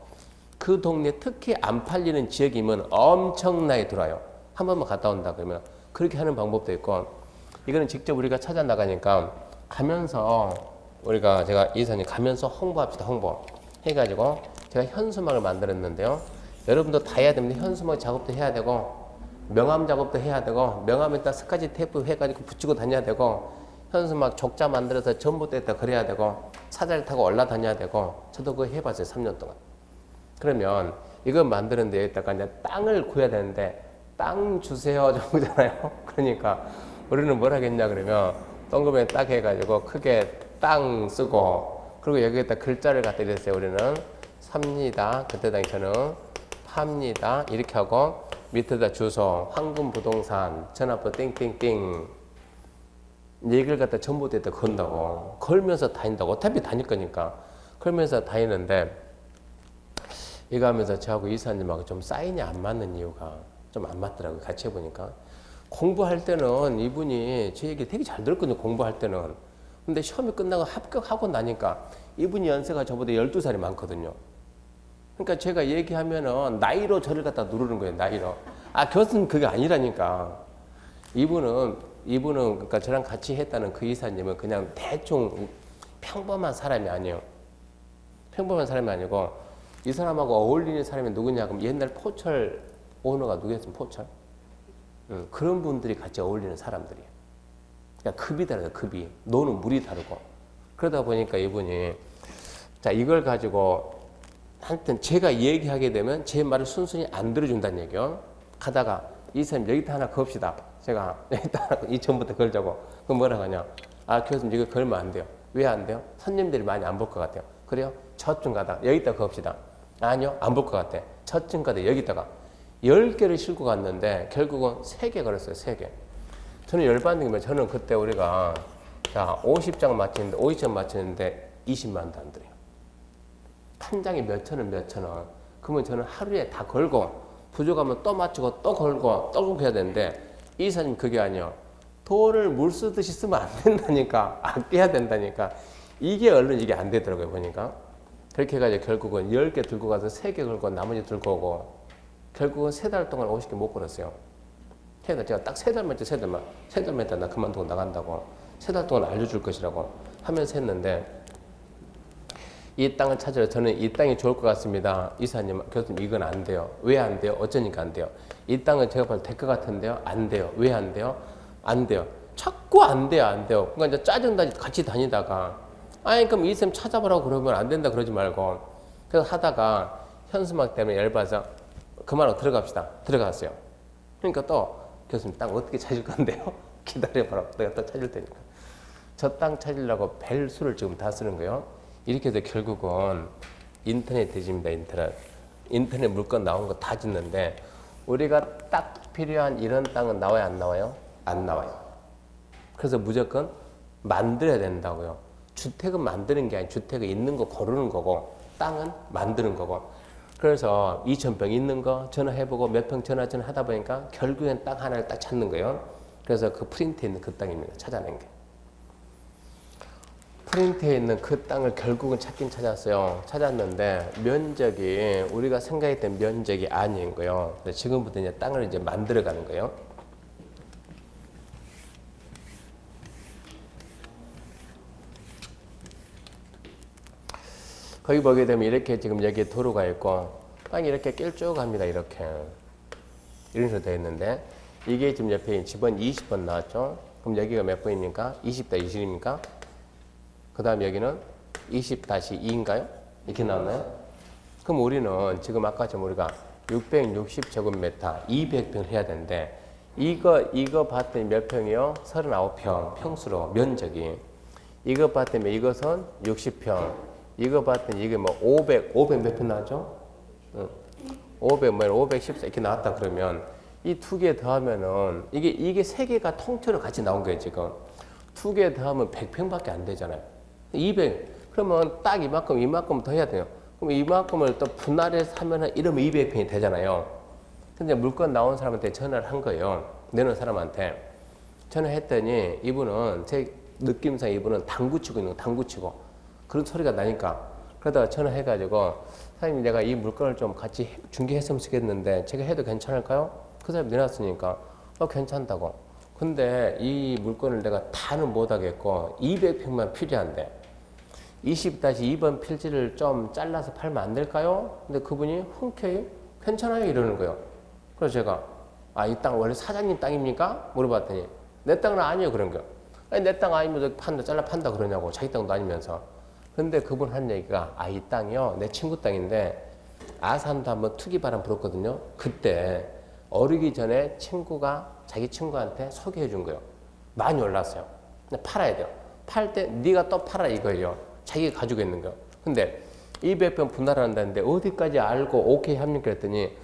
그 동네 특히 안 팔리는 지역이면 엄청나게 들어와요. 한 번만 갔다 온다 그러면 그렇게 하는 방법도 있고 이거는 직접 우리가 찾아 나가니까 가면서 우리가 제가 이사님 가면서 홍보합시다. 홍보 해가지고 제가 현수막을 만들었는데요. 여러분도 다 해야 됩니다. 현수막 작업도 해야 되고 명함 작업도 해야 되고 명함에다 스카치 테이프 해가지고 붙이고 다녀야 되고 현수막 족자 만들어서 전봇대에다 그려야 되고 사다리 타고 올라다녀야 되고 저도 그거 해봤어요. 3년 동안. 그러면 이거 만드는데 여기다가 이제 땅을 구해야 되는데 땅 주세요 정도잖아요. 그러니까 우리는 뭘 하겠냐 그러면 동그랗게 딱 해가지고 크게 땅 쓰고 그리고 여기에다 글자를 갖다 이랬어요. 우리는 삽니다. 그때 당시에는 팝니다. 이렇게 하고 밑에다 주소, 황금부동산, 전화번호 띵띵띵 얘기를 갖다 전봇대에다 건다고. 걸면서 다닌다고. 어차피 다닐 거니까. 걸면서 다니는데 이거 하면서 저하고 이사님하고 좀 사인이 안 맞는 이유가 좀 안 맞더라고요. 같이 해보니까. 공부할 때는 이분이 제 얘기 되게 잘 들었거든요. 공부할 때는. 근데 시험이 끝나고 합격하고 나니까 이분이 연세가 저보다 12살이 많거든요. 그러니까 제가 얘기하면은 나이로 저를 갖다 누르는 거예요. 나이로. 아, 교수님 그게 아니라니까. 이분은 그러니까 저랑 같이 했다는 그 이사님은 그냥 대충 평범한 사람이 아니에요. 평범한 사람이 아니고 이 사람하고 어울리는 사람이 누구냐 그럼 옛날 포철 오너가 누구였으면 포철? 그런 분들이 같이 어울리는 사람들이에요. 그러니까 급이 다르다. 급이. 노는 물이 다르고. 그러다 보니까 이분이 자 이걸 가지고 하여튼 제가 얘기하게 되면 제 말을 순순히 안 들어준다는 얘기요. 가다가 이 사람 여기다 하나 겁시다. 제가 여기다 하나 이 전부터 걸자고. 그럼 뭐라고 하냐. 아 교수님 이거 걸면 안 돼요. 왜 안 돼요? 손님들이 많이 안 볼 것 같아요. 그래요? 저쯤 가다 여기다 겁시다. 아니요 안 볼 것 같아. 저쯤 가다 여기다가 10개를 싣고 갔는데 결국은 3개 걸었어요. 3개. 저는 열받는 게 저는 그때 우리가 자 50장 맞추는데 50장 맞추는데 20만 원도 안 들어요. 한 장이 몇천 원. 그러면 저는 하루에 다 걸고 부족하면 또 맞추고 또 걸고 또 해야 되는데 이 이사님 그게 아니요. 돈을 물 쓰듯이 쓰면 안 된다니까. 아껴야 된다니까. 이게 얼른 이게 안 되더라고요. 보니까. 그렇게 해가지고 결국은 10개 들고 가서 3개 걸고 나머지 들고 오고 결국은 3달 동안 50개 못 걸었어요. 제가 딱 3달만 했죠. 3달만 했다 나 그만두고 나간다고. 3달 동안 알려줄 것이라고 하면서 했는데 이 땅을 찾으러 저는 이 땅이 좋을 것 같습니다. 이사님, 교수님 이건 안 돼요. 왜 안 돼요? 어쩌니까 안 돼요. 이 땅은 제가 봐도 될 것 같은데요. 안 돼요. 왜 안 돼요? 안 돼요. 자꾸 안 돼요. 안 돼요. 그러니까 이제 짜증나지 같이 다니다가 아니 그럼 이쌤 찾아보라고 그러면 안 된다 그러지 말고 그래서 하다가 현수막 때문에 열받아서 그만하고 들어갑시다. 들어갔어요. 그러니까 또 교수님 땅 어떻게 찾을 건데요? 기다려봐라. 내가 또 찾을 테니까. 저 땅 찾으려고 벨수를 지금 다 쓰는 거예요. 이렇게 해서 결국은 인터넷 뒤집니다. 인터넷 물건 나온 거 다 짓는데 우리가 딱 필요한 이런 땅은 나와요? 안 나와요? 안 나와요. 그래서 무조건 만들어야 된다고요. 주택은 만드는 게 아니고 주택은 있는 거 고르는 거고 땅은 만드는 거고 그래서 2,000평 있는 거 전화해보고 몇 평 전화 하다 보니까 결국엔 땅 하나를 딱 찾는 거예요. 그래서 그 프린트에 있는 그 땅입니다. 찾아낸 게. 프린트에 있는 그 땅을 결국은 찾긴 찾았어요. 찾았는데 면적이 우리가 생각했던 면적이 아닌 거예요. 지금부터 이제 땅을 이제 만들어가는 거예요. 거기 보게 되면 이렇게 지금 여기에 도로가 있고 땅이 이렇게 길쭉합니다. 이렇게 이런 식으로 되어 있는데 이게 지금 옆에 집은 20번 나왔죠. 그럼 여기가 몇 번입니까? 20-20입니까? 그 다음 여기는 20-2인가요? 이렇게 나왔나요? 그럼 우리는 지금 아까처럼 우리가 660제곱미터 200평을 해야 되는데 이거 봤더니 몇 평이요? 39평 평수로 면적이. 이거 봤더니 이것은 60평. 이거 봤더니 이게 뭐 500 몇 평 나왔죠? 514 이렇게 나왔다 그러면 이 두 개 더하면은 이게 세 개가 통째로 같이 나온 거예요 지금. 두 개 더하면 100평밖에 안 되잖아요. 200 그러면 딱 이만큼 더 해야 돼요. 그럼 이만큼을 또 분할해서 하면은 이러면 200평이 되잖아요. 근데 물건 나온 사람한테 전화를 한 거예요. 내는 사람한테 전화했더니 이분은 제 느낌상 이분은 당구 치고 있는 거, 당구 치고 그런 소리가 나니까 그러다가 전화해가지고 사장님 내가 이 물건을 좀 같이 중개했으면 좋겠는데 제가 해도 괜찮을까요? 그 사람이 내놨으니까 괜찮다고. 근데 이 물건을 내가 다는 못하겠고 200평만 필요한데 20-2번 필지를 좀 잘라서 팔면 안 될까요? 근데 그분이 흔쾌히 괜찮아요 이러는 거예요. 그래서 제가 이 땅 원래 사장님 땅입니까? 물어봤더니 내 땅은 아니에요 그런 거예요. 아니 내 땅 아니면 잘라 판다 그러냐고 자기 땅도 아니면서. 근데 그분 한 얘기가 이 땅이요 내 친구 땅인데 아산도 한번 투기바람 불었거든요. 그때 어르기 전에 자기 친구한테 소개해 준 거예요. 많이 올랐어요. 근데 팔아야 돼요. 팔 때 네가 또 팔아 이거예요. 자기가 가지고 있는 거. 근데 200평 분할한다는데 어디까지 알고 오케이 합니까? 그랬더니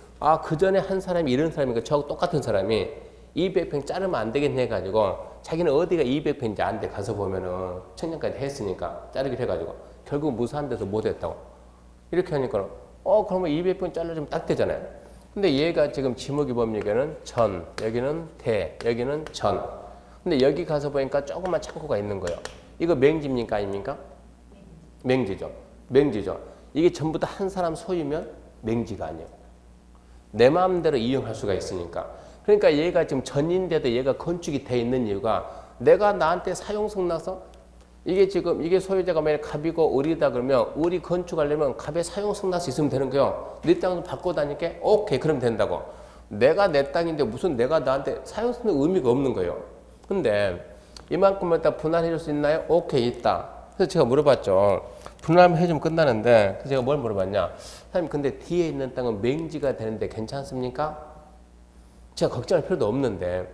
그 전에 한 사람이 이런 사람이니까 저하고 똑같은 사람이 200평 자르면 안 되겠네 해가지고 자기는 어디가 200평인지 안 돼 가서 보면은 청년까지 했으니까 자르기로 해가지고 결국 무사한 데서 못 했다고. 이렇게 하니까 그러면 200평 잘라주면 딱 되잖아요. 근데 얘가 지금 지목이 뭡니까는 전, 여기는 대, 여기는 전. 근데 여기 가서 보니까 조그만 창고가 있는 거예요. 이거 맹지입니까 아닙니까? 맹지죠. 맹지죠. 이게 전부 다 한 사람 소유면 맹지가 아니에요. 내 마음대로 이용할 수가 있으니까. 그러니까 얘가 지금 전인데도 얘가 건축이 돼 있는 이유가 내가 나한테 사용성 나서 이게 지금 이게 소유자가 만약 갑이고 을이다 그러면 을이 건축하려면 갑의 사용성 나서 있으면 되는 거예요. 네 땅을 바꿔다니까 오케이 그럼 된다고. 내가 내 땅인데 무슨 내가 나한테 사용성 의미가 없는 거예요. 근데 이만큼을 다 분할해 줄 수 있나요? 오케이 있다. 그래서 제가 물어봤죠. 분할하면 해주면 끝나는데 그래서 제가 뭘 물어봤냐. 사장님 근데 뒤에 있는 땅은 맹지가 되는데 괜찮습니까? 제가 걱정할 필요도 없는데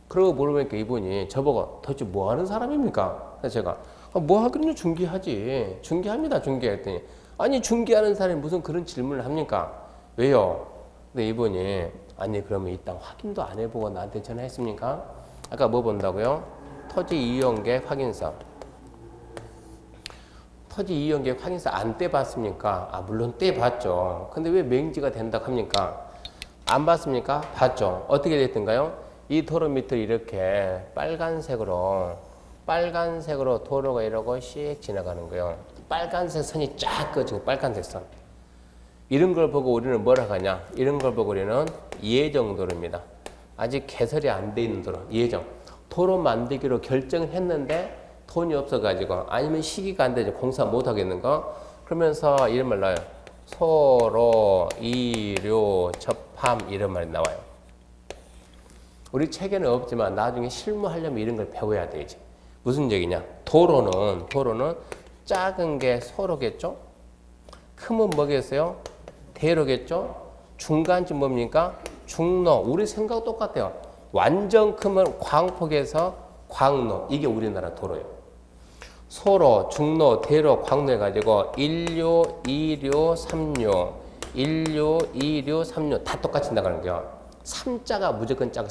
그러고 물어보니까 이분이 저보고 도대체 뭐 하는 사람입니까? 그래서 제가 뭐 하기는 중개하지. 중개합니다. 중개했더니 아니 중개하는 사람이 무슨 그런 질문을 합니까? 왜요? 근데 이분이 아니 그러면 이 땅 확인도 안 해보고 나한테 전화했습니까? 아까 뭐 본다고요? 토지 이용계획 확인서. 토지 이용계획 확인서 안 떼봤습니까? 물론 떼봤죠. 근데 왜 맹지가 된다고 합니까? 안 봤습니까? 봤죠. 어떻게 됐던가요? 이 도로 밑을 이렇게 빨간색으로 도로가 이러고 씩 지나가는 거예요. 빨간색 선이 쫙 꺼지고 빨간색 선. 이런 걸 보고 우리는 뭐라 하냐? 이런 걸 보고 우리는 예정도로입니다. 아직 개설이 안 돼 있는 도로. 예정. 도로 만들기로 결정을 했는데 돈이 없어가지고 아니면 시기가 안 되죠. 공사 못 하겠는 거. 그러면서 이런 말 나와요. 소로, 이료, 접함 이런 말이 나와요. 우리 책에는 없지만 나중에 실무하려면 이런 걸 배워야 되지. 무슨 얘기냐? 도로는 작은 게 소로겠죠? 크면 뭐겠어요? 대로겠죠? 중간쯤 뭡니까? 중로. 우리 생각 똑같아요. 완전 크면 광폭에서 광로. 이게 우리나라 도로예요. 소로, 중로, 대로, 광로 해가지고 1료, 2료, 3료, 1료, 2료, 3료 다 똑같이 나가는 거예요. 3자가 무조건 작아.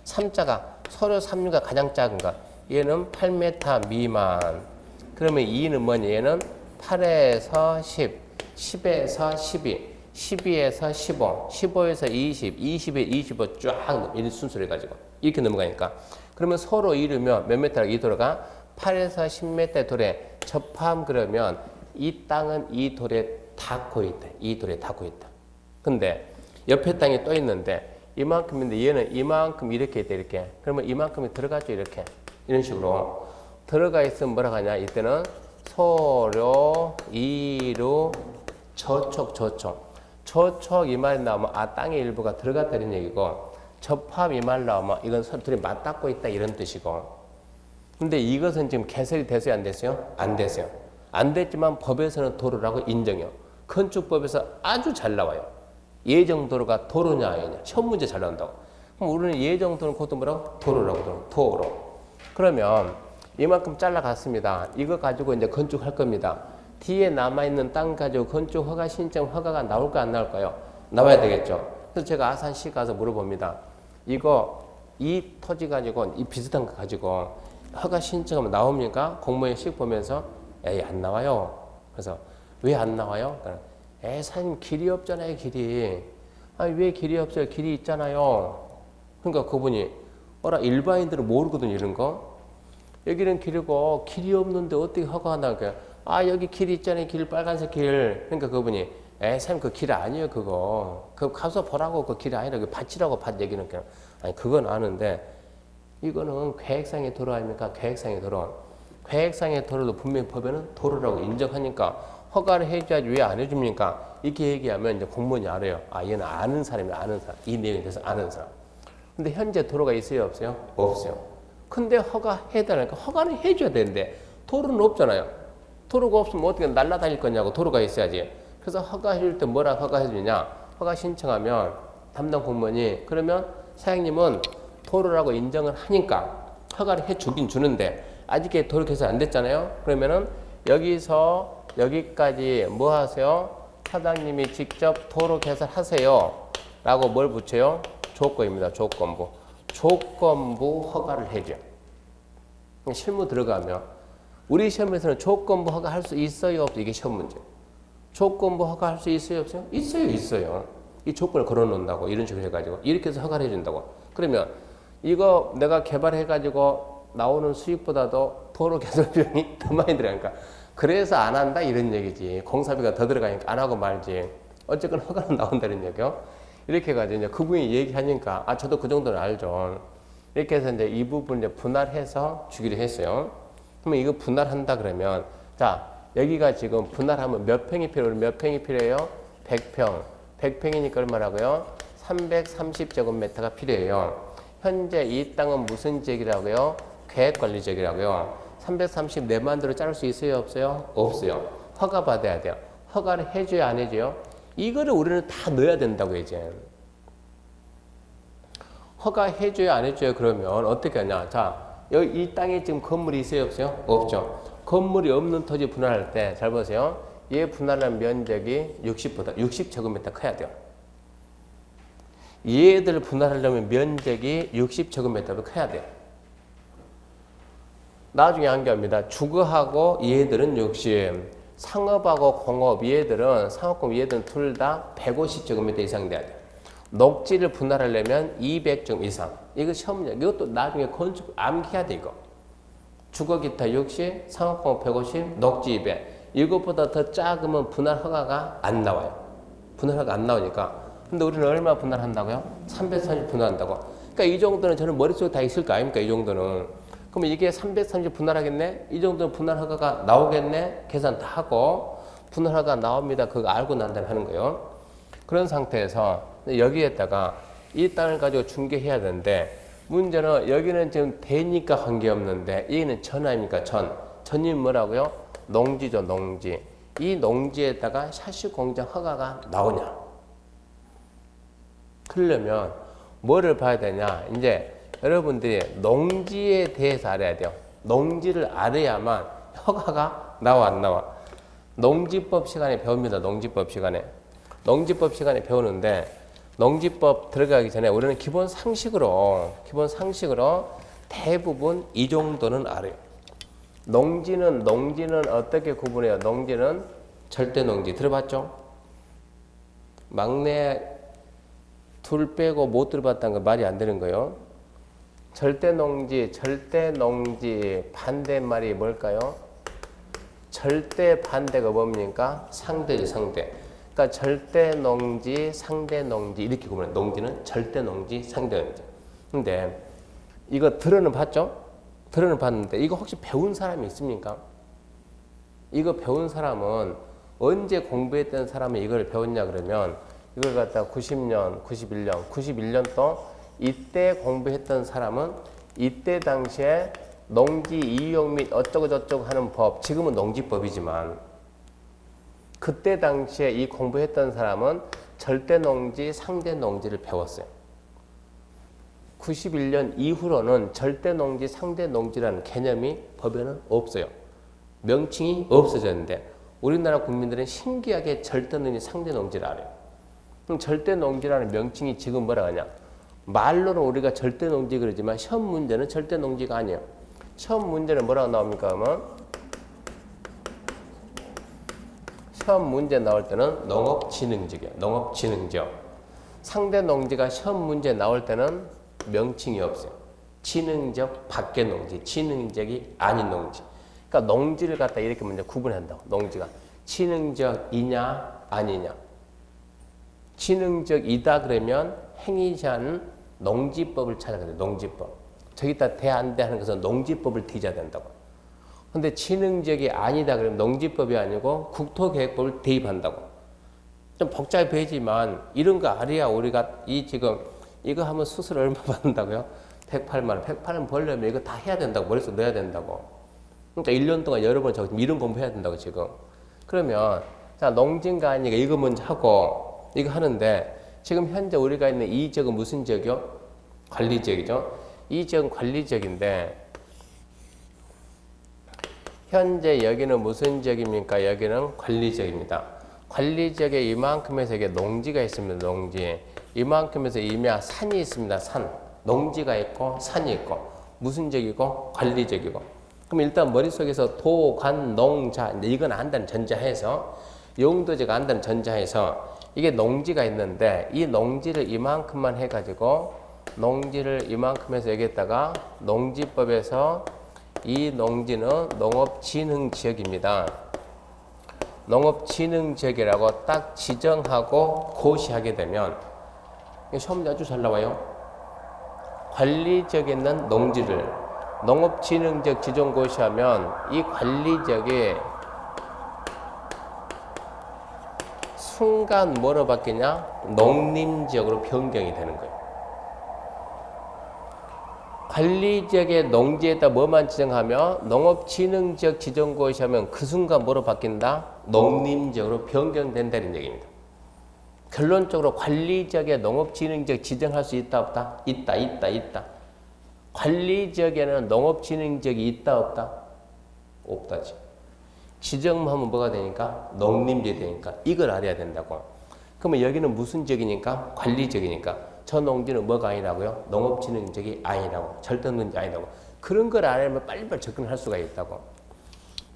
3자가 서로 3류가 가장 작은 거. 얘는 8m 미만. 그러면 2는 뭐냐? 얘는 8에서 10, 10에서 12. 12에서 15, 15에서 20, 20에 25 쫙 이런 순서를 가지고 이렇게 넘어가니까 그러면 서로 이루면 몇 메타라고 이 도로가 8에서 10m 돌에 접함 그러면 이 땅은 이 돌에 닿고 있다. 이 돌에 닿고 있다. 근데 옆에 땅이 또 있는데 이만큼인데 얘는 이만큼 이렇게 있다 이렇게. 그러면 이만큼이 들어가죠 이렇게. 이런 식으로 들어가 있으면 뭐라고 하냐 이때는 소료, 이루, 저촉 이 말이 나오면 땅의 일부가 들어갔다는 얘기고 접합 이 말 나오면 이건 둘이 맞닿고 있다 이런 뜻이고 근데 이것은 지금 개설이 됐어요 안 됐어요? 안 됐어요. 안 됐지만 법에서는 도로라고 인정해요. 건축법에서 아주 잘 나와요. 예정도로가 도로냐 아니냐 시험 문제 잘 나온다고. 그럼 우리는 예정도로는 그것도 뭐라고? 도로라고 도로. 그러면 이만큼 잘라갔습니다. 이거 가지고 이제 건축할 겁니다. 뒤에 남아있는 땅 가지고 건축 허가 신청 허가가 나올까 안 나올까요? 나와야 되겠죠. 그래서 제가 아산시 가서 물어봅니다. 이 토지 가지고 이 비슷한 거 가지고 허가 신청하면 나옵니까? 공무원 씩 보면서 에이 안 나와요. 그래서 왜 안 나와요? 에이 사장님 길이 없잖아요 길이. 아니 왜 길이 없어요? 길이 있잖아요. 그러니까 그분이 일반인들은 모르거든 이런 거. 여기는 길이고 길이 없는데 어떻게 허가한다 그러니까 여기 길 있잖아요 길 빨간색 길. 그러니까 그분이 에이 사장님 그 길 아니에요 그거. 그거 가서 보라고 그 길 아니라 그 밭이라고 밭 얘기는 그냥 아니 그건 아는데 이거는 계획상의 도로 아닙니까? 계획상의 도로. 계획상의 도로도 분명히 법에는 도로라고 인정하니까 허가를 해줘야지 왜 안 해줍니까? 이렇게 얘기하면 이제 공무원이 알아요. 얘는 아는 사람이야, 아는 사람. 이 내용에 대해서 아는 사람. 근데 현재 도로가 있어요, 없어요? 없어요. 근데 허가해달라니까 허가는 해줘야 되는데 도로는 없잖아요. 도로가 없으면 어떻게 날아다닐 거냐고 도로가 있어야지. 그래서 허가해줄 때 뭐라 허가해주냐? 허가 신청하면 담당 공무원이 그러면 사장님은 도로라고 인정을 하니까 허가를 해주긴 주는데 아직 도로 개설 안 됐잖아요. 그러면은 여기서 여기까지 뭐 하세요? 사장님이 직접 도로 개설하세요. 라고 뭘 붙여요? 조건입니다. 조건부. 조건부 허가를 해줘. 실무 들어가면 우리 시험에서는 조건부 허가할 수 있어요? 없어요? 이게 시험 문제. 조건부 허가할 수 있어요? 없어요? 있어요. 있어요. 이 조건을 걸어놓는다고 이런 식으로 해가지고 이렇게 해서 허가를 해준다고. 그러면 이거 내가 개발해가지고 나오는 수익보다도 도로 개설 비용이 더 많이 들어가니까 그래서 안 한다 이런 얘기지. 공사비가 더 들어가니까 안 하고 말지. 어쨌건 허가는 나온다는 얘기요. 이렇게 해가지고 이제 그분이 얘기하니까 저도 그 정도는 알죠. 이렇게 해서 이제 이 부분 이제 분할해서 주기로 했어요. 그러면 이거 분할한다 그러면 자 여기가 지금 분할하면 몇 평이 필요해요? 몇 평이 필요해요? 100평. 100평이니까 얼마라고요? 330제곱미터가 필요해요. 현재 이 땅은 무슨 지역이라고요? 계획관리지역이라고요. 330 내 마음대로 자를 수 있어요? 없어요? 없어요. 허가 받아야 돼요. 허가를 해줘야 안 해줘요? 이거를 우리는 다 넣어야 된다고 이제. 허가 해줘요? 안 해줘요? 그러면 어떻게 하냐? 자, 여기 이 땅에 지금 건물이 있어요? 없어요? 없죠. 건물이 없는 토지 분할할 때 잘 보세요. 얘 분할한 면적이 60제곱미터 커야 돼요. 얘들 분할하려면 면적이 60제곱미터로 커야 돼요. 나중에 한개합니다. 주거하고 얘들은 60, 상업하고 공업 얘들은 상업공업 얘들은 둘 다 150제곱미터 이상 돼야 돼요. 녹지를 분할하려면 200점 이상. 이거 시험 문제. 이것도 나중에 건축 암기해야 돼 이거. 주거 기타 60, 상업공업 150, 녹지 200. 이것보다 더 작으면 분할 허가가 안 나와요. 분할 허가가 안 나오니까. 근데 우리는 얼마 분할한다고요? 330 분할한다고. 그러니까 이 정도는 저는 머릿속에 다 있을 거 아닙니까? 이 정도는. 그러면 이게 330 분할하겠네? 이 정도는 분할 허가가 나오겠네? 계산 다 하고 분할 허가 나옵니다. 그거 알고 난 다음에 하는 거예요. 그런 상태에서 여기에다가 이 땅을 가지고 중개해야 되는데 문제는 여기는 지금 대니까 관계없는데 여기는 전 아닙니까? 전이 뭐라고요? 농지죠. 농지. 이 농지에다가 샤시 공장 허가가 나오냐? 그러려면 뭐를 봐야 되냐? 이제 여러분들이 농지에 대해서 알아야 돼요. 농지를 알아야만 허가가 나와 안 나와. 농지법 시간에 배웁니다. 농지법 시간에. 농지법 시간에 배우는데 농지법 들어가기 전에 우리는 기본 상식으로 대부분 이 정도는 알아요. 농지는 어떻게 구분해요? 농지는 절대 농지 들어봤죠? 막내 둘 빼고 못 들어봤다는 거 말이 안 되는 거예요. 절대농지 반대말이 뭘까요? 절대 반대가 뭡니까? 상대지, 상대. 그러니까 절대농지, 상대농지 이렇게 구분해. 농지는 절대농지, 상대농지. 근데 이거 들어는 봤죠? 들어는 봤는데 이거 혹시 배운 사람이 있습니까? 이거 배운 사람은 언제 공부했던 사람이 이걸 배웠냐 그러면 이걸 갖다 90년, 91년 이때 공부했던 사람은 이때 당시에 농지 이용 및 어쩌고저쩌고 하는 법, 지금은 농지법이지만 그때 당시에 이 공부했던 사람은 절대농지, 상대농지를 배웠어요. 91년 이후로는 절대농지, 상대농지라는 개념이 법에는 없어요. 명칭이 없어졌는데 우리나라 국민들은 신기하게 절대농지, 상대농지를 알아요. 그럼 절대농지라는 명칭이 지금 뭐라 하냐? 말로는 우리가 절대농지 그러지만 시험 문제는 절대농지가 아니에요. 시험 문제는 뭐라고 나옵니까? 그러면 시험 문제 나올 때는 농업진흥지역이에요. 농업진흥지역. 상대농지가 시험 문제 나올 때는 명칭이 없어요. 진흥지역 밖의 농지, 진흥지역이 아닌 농지. 그러니까 농지를 갖다 이렇게 먼저 구분한다고. 농지가 진흥지역이냐 아니냐. 진흥지역이다 그러면 행위지 않은 농지법을 찾아가야 돼요. 농지법. 저기다 대 안 대 하는 것은 농지법을 뒤져야 된다고. 근데 진흥지역이 아니다 그러면 농지법이 아니고 국토계획법을 대입한다고. 좀 복잡해 보이지만 이런 거 알아야 우리가 지금 이거 하면 수술 얼마 받는다고요? 108만 원. 108만 벌려면 이거 다 해야 된다고. 머릿속에 넣어야 된다고. 그러니까 1년 동안 여러 번 적으면 이런 공부해야 된다고 지금. 그러면 자 농지인가 아니가 이거 먼저 하고 이거 하는데 지금 현재 우리가 있는 이 지역은 무슨 지역이요? 관리지역이죠. 이 지역은 관리지역인데 현재 여기는 무슨 지역입니까? 여기는 관리지역입니다. 관리지역에 이만큼에서 이게 농지가 있습니다. 농지. 이만큼에서 이면 산이 있습니다. 산. 농지가 있고 산이 있고 무슨 지역이고 관리지역이고. 그럼 일단 머릿속에서 도, 관, 농, 자 이건 안다는 전제하에서 용도지가 안다는 전제하에서 이게 농지가 있는데 이 농지를 이만큼만 해가지고 농지를 이만큼 해서 여기에다가 농지법에서 이 농지는 농업진흥지역입니다. 농업진흥지역이라고 딱 지정하고 고시하게 되면 시험문제 아주 잘 나와요. 관리지역에 있는 농지를 농업진흥지역 지정 고시하면 이 관리지역이 순간 뭐로 바뀌냐? 농림지역으로 변경이 되는 거예요. 관리지역의 농지에다 뭐만 지정하면 농업진흥지역 지정고시하면 그 순간 뭐로 바뀐다? 농림지역으로 변경된다는 얘기입니다. 결론적으로 관리지역에 농업진흥지역 지정할 수 있다 없다? 있다. 관리지역에는 농업진흥지역이 있다 없다? 없다지. 지정하면 뭐가 되니까? 농림지역이 되니까 이걸 알아야 된다고. 그러면 여기는 무슨 지역이니까? 관리지역이니까 저 농지는 뭐가 아니라고요? 농업진흥지역이 아니라고. 절대농지 아니라고. 그런 걸 알면 빨리빨리 접근할 수가 있다고.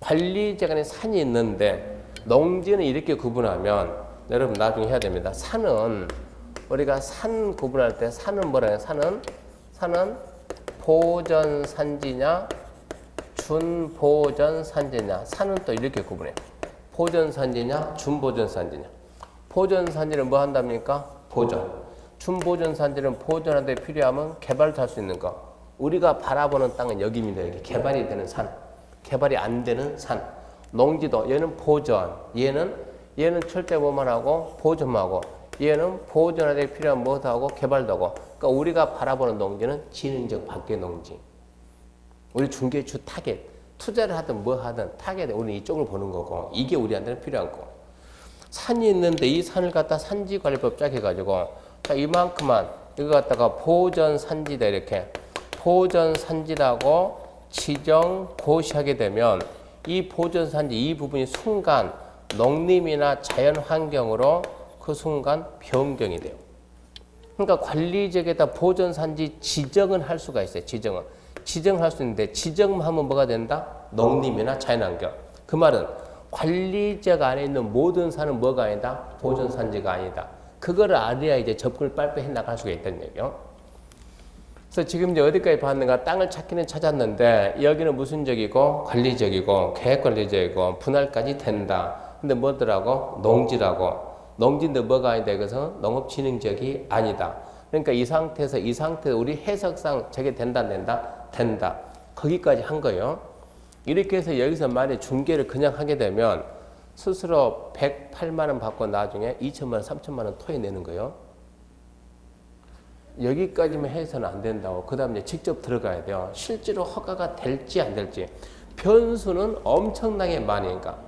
관리지역 안에 산이 있는데 농지는 이렇게 구분하면 여러분 나중에 해야 됩니다. 산은 우리가 산 구분할 때 산은 뭐라 해요? 산은 보전산지냐 준보전산지냐. 산은 또 이렇게 구분해요. 보전산지냐 준보전산지냐. 보전산지는 뭐 한답니까? 보전. 준보전산지는 보전하는 데 필요하면 개발도 할 수 있는 거. 우리가 바라보는 땅은 여기입니다. 여기 개발이 되는 산. 개발이 안 되는 산. 농지도 얘는 보전. 얘는 철제보만 하고 보전만 하고 얘는 보전하는 데 필요한 뭐도 하고 개발도 하고. 그러니까 우리가 바라보는 농지는 진흥지역 밖의 농지. 우리 중개주 타겟. 투자를 하든 뭐 하든 타겟에 우리는 이쪽을 보는 거고 이게 우리한테는 필요한 거. 산이 있는데 이 산을 갖다 산지관리법 쫙 해가지고 자, 이만큼만 이거 갖다가 보전산지다 이렇게 보전산지라고 지정 고시하게 되면 이 보전산지 이 부분이 순간 농림이나 자연환경으로 그 순간 변경이 돼요. 그러니까 관리지역에다 보전산지 지정은 할 수가 있어요. 지정할 수 있는데 지정하면 뭐가 된다? 농림이나 자연환경. 그 말은 관리지역 안에 있는 모든 산은 뭐가 아니다? 보전산지가 아니다. 그거를 알아야 이제 접근을 빨리빨리 해 나갈 수가 있다는 얘기요. 그래서 지금 이제 어디까지 봤는가? 땅을 찾기는 찾았는데 여기는 무슨적이고 관리적이고 계획관리적이고 분할까지 된다. 근데 뭐더라고? 농지라고. 농지인데 뭐가 아니다? 이것은 농업진흥적이 아니다. 그러니까 이 상태에서 우리 해석상 저게 된다 안 된다? 된다. 거기까지 한 거예요. 이렇게 해서 여기서 만약에 중개를 그냥 하게 되면 스스로 108만 원 받고 나중에 2천만 원, 3천만 원 토해내는 거예요. 여기까지만 해서는 안 된다고. 그 다음에 직접 들어가야 돼요. 실제로 허가가 될지 안 될지. 변수는 엄청나게 많으니까.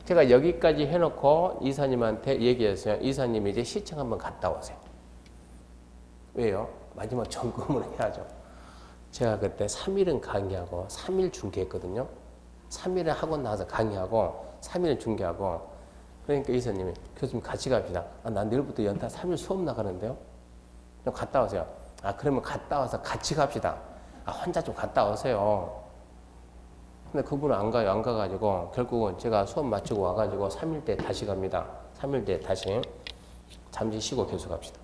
제가 여기까지 해놓고 이사님한테 얘기했어요. 이사님이 이제 시청 한번 갔다 오세요. 왜요? 마지막 점검을 해야죠. 제가 그때 3일은 강의하고 3일 중개했거든요. 3일은 하고 나서 강의하고 3일은 중개하고. 그러니까 이사님이 교수님 같이 갑시다. 난 내일부터 연타 3일 수업 나가는데요. 좀 갔다 오세요. 그러면 갔다 와서 같이 갑시다. 혼자 좀 갔다 오세요. 근데 그분은 안 가요. 안 가가지고 결국은 제가 수업 마치고 와가지고 3일 때 다시 갑니다. 3일 때 다시 잠시 쉬고 교수 갑시다.